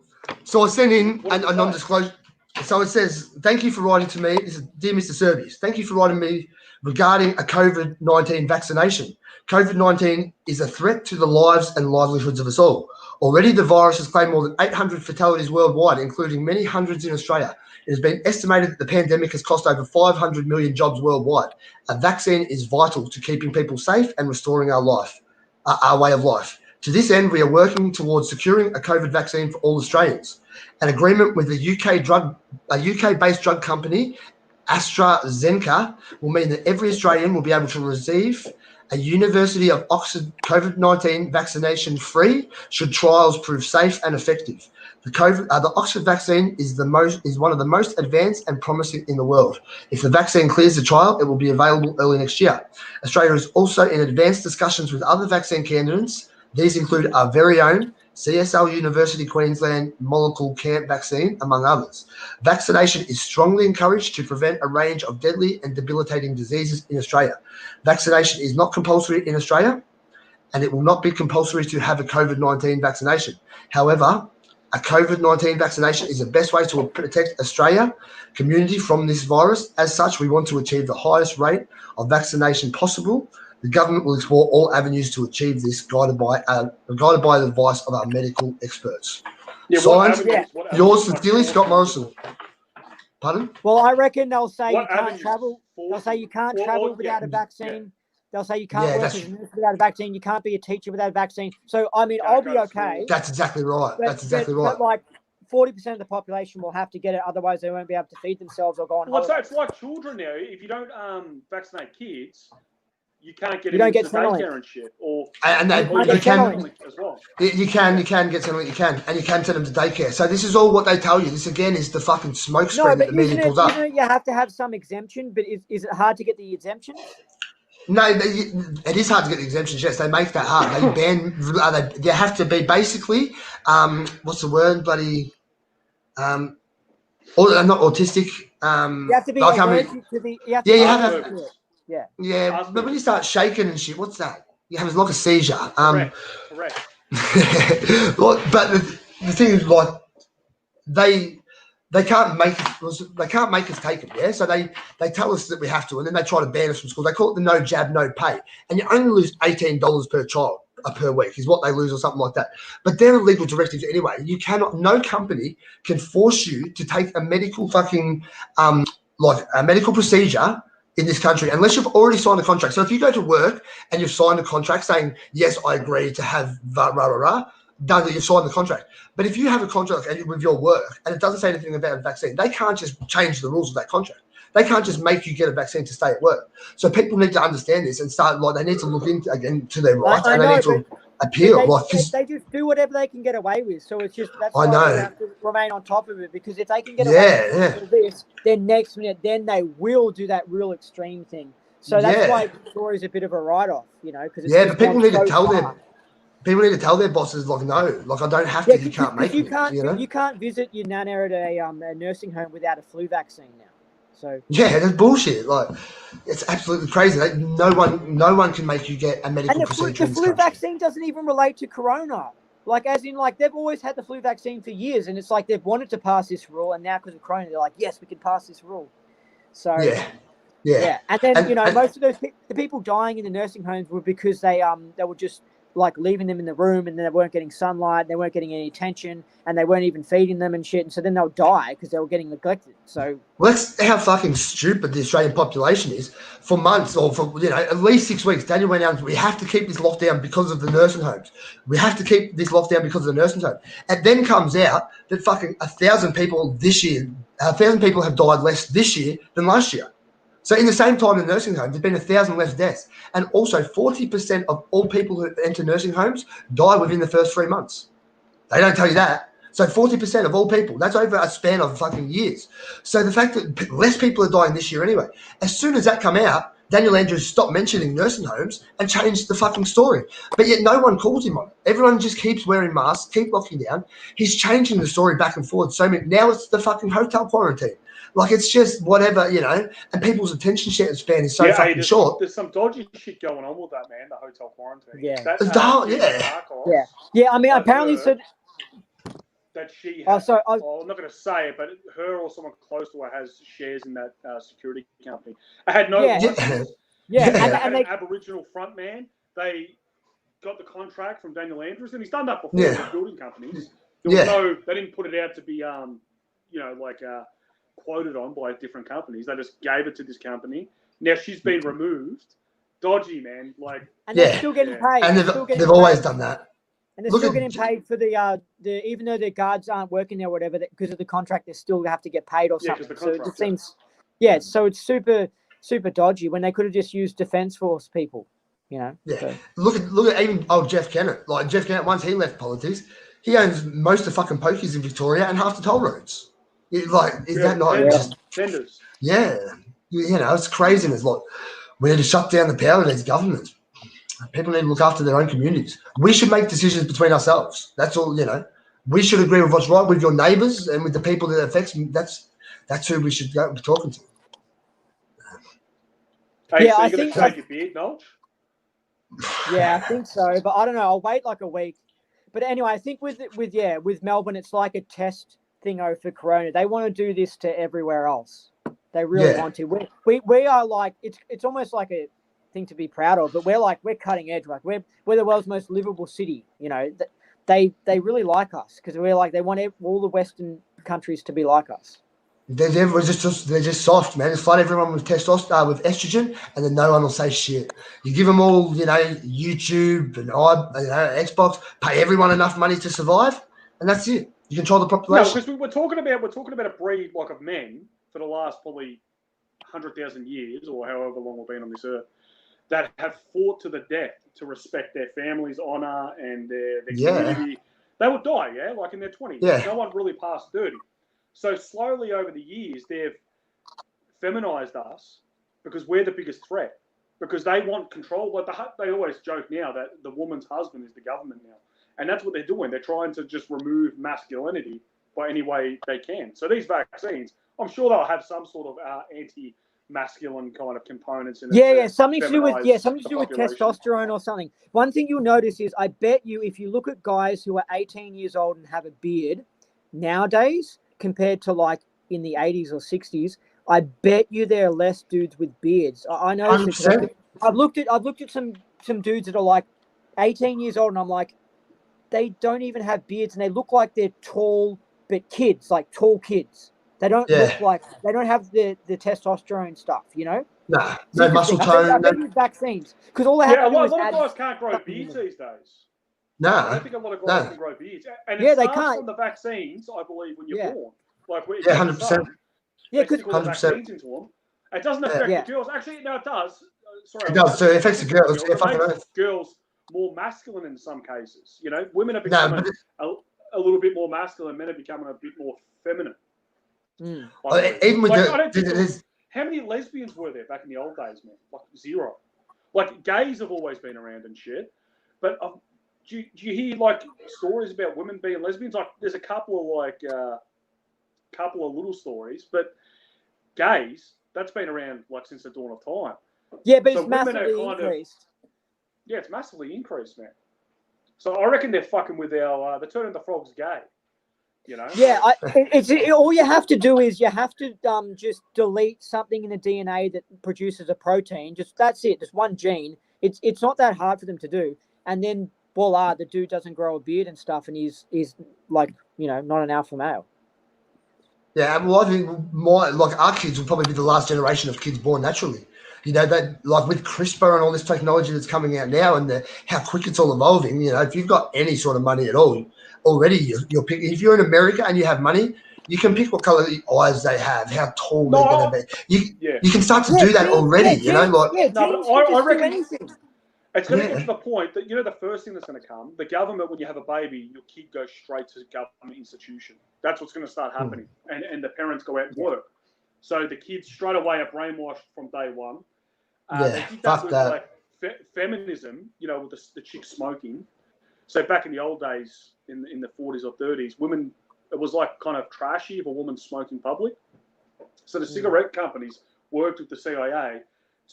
So I sent in a non-disclosure. So it says, thank you for writing to me. This is Dear Mr. Serbius. Thank you for writing me regarding a COVID-19 vaccination. COVID-19 is a threat to the lives and livelihoods of us all. Already the virus has claimed more than 800 fatalities worldwide, including many hundreds in Australia. It has been estimated that the pandemic has cost over 500 million jobs worldwide. A vaccine is vital to keeping people safe and restoring our way of life. To this end, we are working towards securing a COVID vaccine for all Australians. An agreement with a UK-based drug company, AstraZeneca, will mean that every Australian will be able to receive a University of Oxford COVID-19 vaccination free should trials prove safe and effective. The Oxford vaccine is one of the most advanced and promising in the world. If the vaccine clears the trial, it will be available early next year. Australia is also in advanced discussions with other vaccine candidates. These include our very own CSL University Queensland molecule camp vaccine, among others. Vaccination is strongly encouraged to prevent a range of deadly and debilitating diseases in Australia. Vaccination is not compulsory in Australia, and it will not be compulsory to have a COVID-19 vaccination. However, a COVID-19 vaccination is the best way to protect Australia community from this virus. As such, we want to achieve the highest rate of vaccination possible. The government will explore all avenues to achieve this, guided by the advice of our medical experts. Yeah, Signed, yours sincerely, Scott Morrison. Pardon? Well, I reckon they'll say you can't travel. They'll say you can't travel without a vaccine. Yeah. They'll say you can't work as a nurse without a vaccine. You can't be a teacher without a vaccine. So, I mean, I'll be okay. That's exactly right. But like 40% of the population will have to get it. Otherwise, they won't be able to feed themselves or go on holiday. So it's like children now. If you don't vaccinate kids, you can't get into daycare and shit. You can get Centrelink, and you can send them to daycare. So this is all what they tell you. This again is the fucking smoke screen that the media pulls up. You have to have some exemption, but is it hard to get the exemption? No, it is hard to get the exemptions. Yes, they make that hard. They ban. They have to be basically. What's the word? Bloody. Not autistic. You have to be allergic to the. You have to have. Yeah, but when you start shaking and shit, what's that? You have like a seizure. Correct. But the thing is, like, they can't make us take it. Yeah, so they tell us that we have to, and then they try to ban us from school. They call it the no jab, no pay, and you only lose $18 per child per week is what they lose, or something like that. But they're illegal directives anyway. You cannot. No company can force you to take a medical fucking like a medical procedure in this country, unless you've already signed a contract. So if you go to work and you've signed a contract saying, yes, I agree to have done that, you've signed the contract. But if you have a contract with your work and it doesn't say anything about a vaccine, they can't just change the rules of that contract. They can't just make you get a vaccine to stay at work. So people need to understand this and start, like, they need to look into, again, to their rights. appeal. They just do whatever they can get away with. So it's just that's I why know. we have to remain on top of it, because if they can get away with all this, then next minute, then they will do that real extreme thing. So that's why Victoria is a bit of a write-off, because it's but people need to tell them. People need to tell their bosses, like, no, like, I don't have to. You can't make it. You can't visit your nana at a nursing home without a flu vaccine now. So that's bullshit. Like, it's absolutely crazy. Like, no one can make you get a medical procedure. The flu vaccine doesn't even relate to corona. Like, as in, like, they've always had the flu vaccine for years, and it's like they've wanted to pass this rule, and now because of corona, they're like, yes, we can pass this rule. So yeah. And then most of the people dying in the nursing homes were because they were just like leaving them in the room, and then they weren't getting sunlight, they weren't getting any attention, and they weren't even feeding them and shit. And so then they'll die because they were getting neglected. So that's how fucking stupid the Australian population is. For months, or for at least 6 weeks, Daniel went out, we have to keep this lockdown because of the nursing homes. We have to keep this lockdown because of the nursing home. And then comes out that fucking 1,000 people this year, 1,000 people have died less this year than last year. So in the same time in nursing homes, there's been 1,000 less deaths. And also 40% of all people who enter nursing homes die within the first 3 months. They don't tell you that. So 40% of all people, that's over a span of fucking years. So the fact that less people are dying this year anyway, as soon as that come out, Daniel Andrews stopped mentioning nursing homes and changed the fucking story. But yet no one calls him on it. Everyone just keeps wearing masks, keep locking down. He's changing the story back and forth. So now it's the fucking hotel quarantine. Like, it's just whatever, and people's attention span is so fucking short. There's some dodgy shit going on with that, man, the hotel quarantine. Yeah. Yeah, I mean, apparently so... That she has, I'm not going to say it, but her or someone close to her has shares in that security company. I had no and an Aboriginal front man. They got the contract from Daniel Andrews, and he's done that before with building companies. There was they didn't put it out to be, quoted on by different companies. They just gave it to this company. Now she's been removed. Dodgy, man. And they're still getting paid. And they've always done that. And they're still getting paid for the even though the guards aren't working there or whatever, because of the contract, they still have to get paid or something. So it just seems, so it's super, super dodgy when they could have just used Defence Force people, Yeah. So. Look at even Jeff Kennett. Like, Jeff Kennett, once he left politics, he owns most of the fucking pokies in Victoria and half the toll roads. Is that not just tenders? Yeah. It's craziness. Like, we need to shut down the power of these governments. People need to look after their own communities. We should make decisions between ourselves. That's all, We should agree with what's right with your neighbours and with the people that it affects. That's who we should go be talking to. Hey, so you're going to shave your beard, Nolch? Yeah, I think so. But I don't know. I'll wait like a week. But anyway, I think with Melbourne, it's like a test thing for corona. They want to do this to everywhere else. They really want to. We are like, it's almost like a thing to be proud of, but we're cutting edge. Like, we're the world's most livable city. They really like us because they want all the Western countries to be like us. They're just soft, man. Just flood everyone with testosterone, with estrogen, and then no one will say shit. You give them all, YouTube and Xbox, pay everyone enough money to survive, and that's it. You control the population. No, because we're talking about a breed of men for the last probably 100,000 years or however long we've been on this earth that have fought to the death to respect their family's honour and their community. They would die, like in their 20s. Yeah. No one really passed dirty. So slowly over the years, they've feminized us because we're the biggest threat. Because they want control. Like they always joke now that the woman's husband is the government now. And that's what they're doing. They're trying to just remove masculinity by any way they can. So these vaccines, I'm sure they'll have some sort of anti-masculine kind of components in it. Something to do with testosterone or something. One thing you'll notice is, I bet you, if you look at guys who are 18 years old and have a beard nowadays compared to like in the 80s or 60s, I bet you there are less dudes with beards. I know. I've looked at some dudes that are like 18 years old, and I'm like, they don't even have beards, and they look like they're tall, but kids, like tall kids. They don't look like, they don't have the testosterone stuff, Nah, no muscle tone. I bet vaccines, because all they have to do is a lot of guys can't grow beards these days. No. I don't think a lot of guys can grow beards. And it starts from the vaccines, I believe, when you're born. Like, 100%. Yeah, because 100%. It doesn't affect the girls. Actually, no, it does. Sorry, it does. So it affects the girls. It makes girls more masculine in some cases. You know, women are becoming a little bit more masculine, men are becoming a bit more feminine. Even with how many lesbians were there back in the old days, man? Like zero. Like gays have always been around and shit, but do you hear like stories about women being lesbians? Like there's a couple of little stories, but gays, that's been around like since the dawn of time. Yeah, but it's massively increased. Yeah, it's massively increased, man. So I reckon they're fucking with they're turning the frogs gay. You know? Yeah, all you have to do is you have to just delete something in the DNA that produces a protein. That's it. Just one gene. It's not that hard for them to do. And then voila, the dude doesn't grow a beard and stuff, and he's like, you know, not an alpha male. Yeah, well, I think our kids will probably be the last generation of kids born naturally. You know, that like with CRISPR and all this technology that's coming out now, and how quick it's all evolving. You know, if you've got any sort of money at all, already you're picking. If you're in America and you have money, you can pick what color the eyes they have, how tall they're going to be. You can start to do that already. You know, like I reckon it's going to get to the point that, you know, the first thing that's going to come, the government, when you have a baby, your kid goes straight to the government institution. That's what's going to start happening, and the parents go out and work. So the kids straight away are brainwashed from day one. They did that with like feminism, you know, with the chick smoking. So back in the old days, in the 40s or 30s, women, it was like kind of trashy if a woman smoked in public. So the cigarette companies worked with the CIA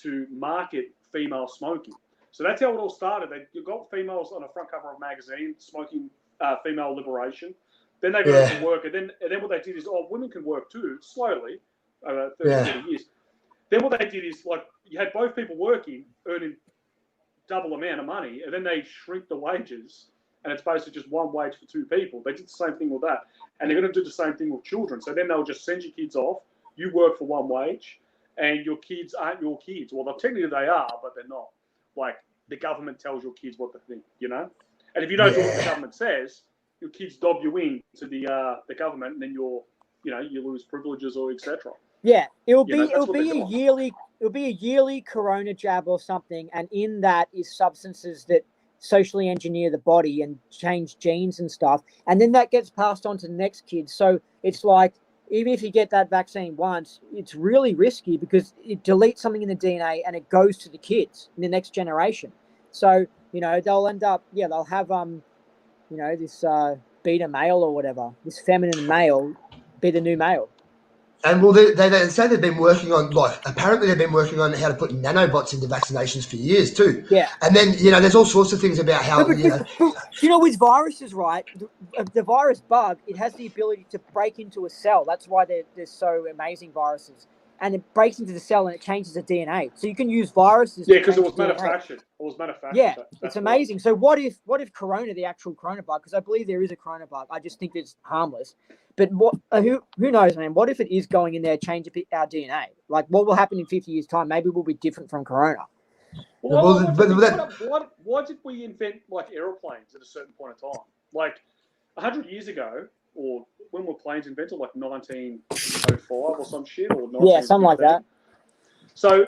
to market female smoking. So that's how it all started. You got females on the front cover of a magazine smoking female liberation. Then they got to work, and then what they did is, women can work too, slowly, over 30, 40 years. Then what they did is, like, you had both people working, earning double amount of money, and then they shrink the wages, and it's basically just one wage for two people. They did the same thing with that, and they're going to do the same thing with children. So then they'll just send your kids off, you work for one wage, and your kids aren't your kids. Well, technically they are, but they're not. Like, the government tells your kids what to think, you know? And if you don't do what the government says, your kids dob you in to the government, and then you lose privileges or etc. Yeah, it'll be a yearly corona jab or something, and in that is substances that socially engineer the body and change genes and stuff, and then that gets passed on to the next kid. So it's like, even if you get that vaccine once, it's really risky because it deletes something in the DNA and it goes to the kids in the next generation. So, you know, they'll end up, they'll have you know, this beta male or whatever, this feminine male be the new male. And well, they say they've been working on, apparently they've been working on how to put nanobots into vaccinations for years too. Yeah. And then, you know, there's all sorts of things about how, with viruses, right, the virus bug, it has the ability to break into a cell. That's why they're so amazing, viruses. And it breaks into the cell and it changes the DNA. So you can use viruses. Yeah, because it was manufactured. Yeah, it's amazing. So what if corona, the actual corona bug, because I believe there is a corona bug, I just think it's harmless. But who knows, man? What if it is going in there, change our DNA? Like, what will happen in 50 years' time? Maybe we'll be different from corona. Why did we invent, like, aeroplanes at a certain point in time? Like, 100 years ago, or when were planes invented? Like 1905 or some shit? Or something like that. So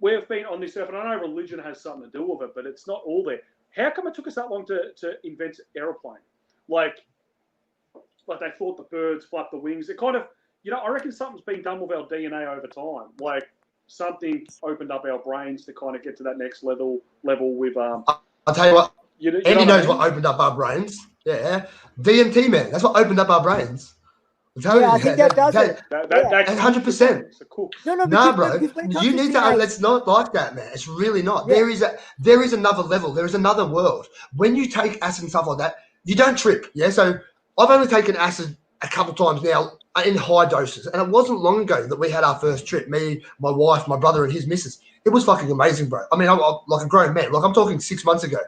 we've been on this earth, and I know religion has something to do with it, but it's not all there. How come it took us that long to invent aeroplane? Like they thought the birds flap the wings. It kind of, you know, I reckon something's been done with our DNA over time. Like something opened up our brains to kind of get to that next level with. I'll tell you what. Andy knows what opened up our brains. Yeah, DMT, man. That's what opened up our brains. I think that does it. 100%. No, bro. You need to. It's not like that, man. It's really not. Yeah. There is another level. There is another world. When you take acid and stuff like that, you don't trip. Yeah. So I've only taken acid a couple times now in high doses, and it wasn't long ago that we had our first trip. Me, my wife, my brother, and his missus. It was fucking amazing, bro. I mean, I'm like a grown man. Like I'm talking 6 months ago.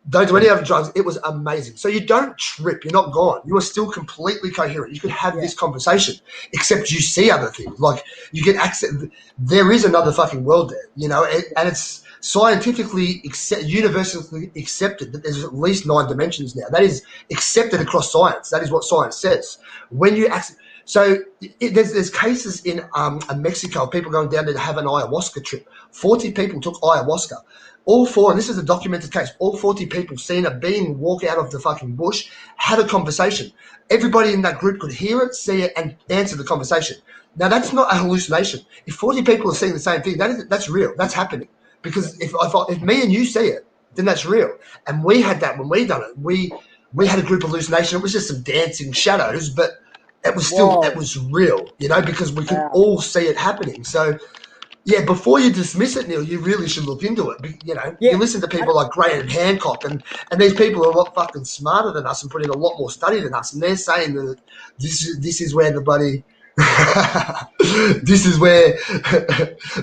Don't do any other drugs. It was amazing. So you don't trip. You're not gone. You are still completely coherent. You can have this conversation, except you see other things. Like you get access. There is another fucking world there, you know, and it's scientifically universally accepted that there's at least 9 dimensions now. That is accepted across science. That is what science says. When you So there's cases in Mexico, people going down there to have an ayahuasca trip. 40 people took ayahuasca. All four, and this is a documented case, all 40 people seen a being walk out of the fucking bush, had a conversation. Everybody in that group could hear it, see it, and answer the conversation. Now, that's not a hallucination. If 40 people are seeing the same thing, that's real. That's happening. Because if me and you see it, then that's real. And we had that when we done it. We had a group hallucination. It was just some dancing shadows, but it was still, it was real, because we could all see it happening. So, yeah, before you dismiss it, Neil, you really should look into it. You listen to people like Graham Hancock, and these people are a lot fucking smarter than us and put in a lot more study than us, and they're saying that this is where the bloody this is where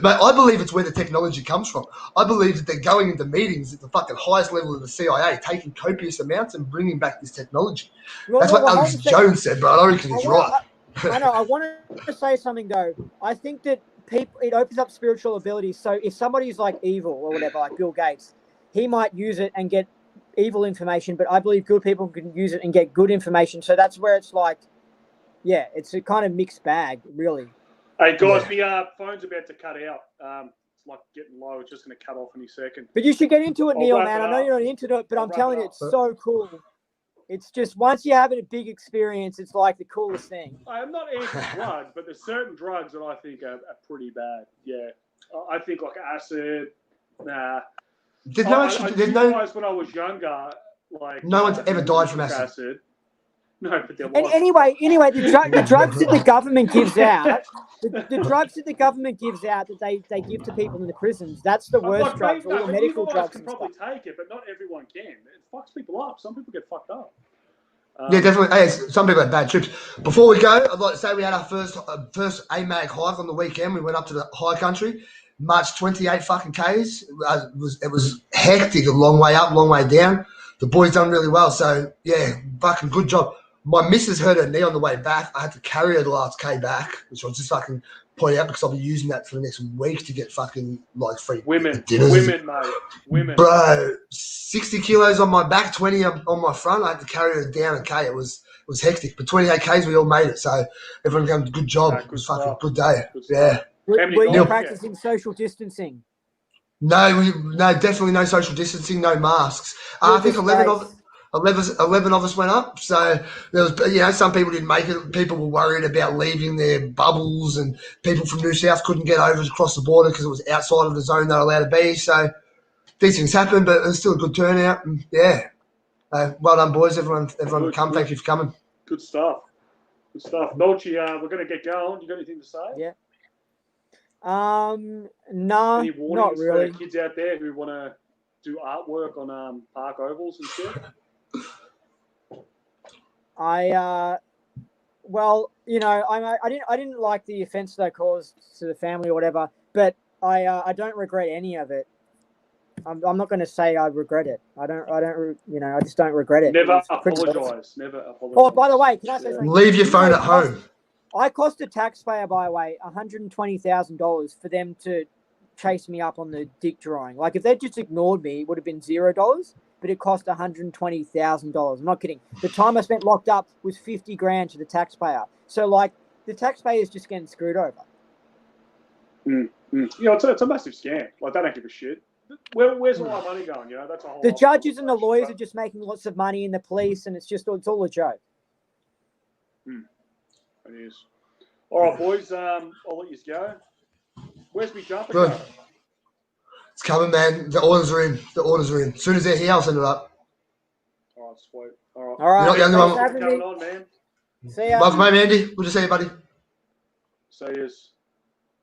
but I believe it's where the technology comes from. I believe that they're going into meetings at the fucking highest level of the CIA, taking copious amounts and bringing back this technology. That's what Alex Jones said, but I reckon he's right. I know. I want to say something though. I think that it opens up spiritual abilities. So if somebody's like evil or whatever, like Bill Gates, he might use it and get evil information, but I believe good people can use it and get good information. So that's where it's like, yeah, it's a kind of mixed bag, really. Hey guys, my phone's about to cut out. It's like getting low. It's just going to cut off any second. But you should get into it, Neil, man. I know you're not into it, but I'm telling you, it's so cool. It's just once you have a big experience, it's like the coolest thing. I'm not anti-drugs, but there's certain drugs that I think are pretty bad. Yeah, I think like acid. Nah. There's no. When I was younger, like no one's ever died from acid. No, but there was. And anyway, the drugs that the government gives out, the drugs that the government gives out that they give to people in the prisons, that's the worst drugs. All the medical drugs can probably take it, but not everyone can. It fucks people up. Some people get fucked up. Yeah, definitely. Hey, some people have bad trips. Before we go, I'd like to say we had our first AMAG hike on the weekend. We went up to the high country, marched 28 fucking Ks. It was hectic, a long way up, long way down. The boys done really well. So, yeah, fucking good job. My missus hurt her knee on the way back. I had to carry her the last K back, which I was just fucking pointing out because I'll be using that for the next week to get fucking like free dinners. Women. Bro, 60 kilos on my back, 20 on my front. I had to carry her down a K. It was hectic. But 28 Ks, we all made it. So everyone done a good job. It was fucking good day. Yeah. Were you practicing social distancing? No, definitely no social distancing, no masks. I think 11 of us went up. So there was, some people didn't make it. People were worried about leaving their bubbles, and people from New South couldn't get over across the border because it was outside of the zone they're allowed to be. So these things happen, but it was still a good turnout. And yeah, well done, boys. Everyone come. Thank you for coming. Good stuff. Nolch, we're going to get going. You got anything to say? Yeah. No, any warnings not really. For kids out there who want to do artwork on park ovals and shit? I didn't like the offence that I caused to the family or whatever, but I don't regret any of it. I'm not going to say I regret it. I just don't regret it. Never apologise. Oh, by the way, can I say something? Leave your phone at home. I cost a taxpayer, by the way, $120,000 for them to chase me up on the dick drawing. Like, if they just ignored me, it would have been $0, but it cost $120,000. I'm not kidding. The time I spent locked up was $50,000 to the taxpayer. So, like, the taxpayer is just getting screwed over. It's a massive scam. Like, they don't give a shit. Where's all our money going? That's a whole. The judges and the lawyers are just making lots of money in the police, and it's all a joke. It is. All right, boys. I'll let you go. Where's my jumper? Good. It's coming, man. The orders are in. As soon as they're here, I'll send it up. All right, sweet. All right. You're not the only one. Coming on, man. See ya. Welcome home, Andy. Good to see you, buddy. See yous.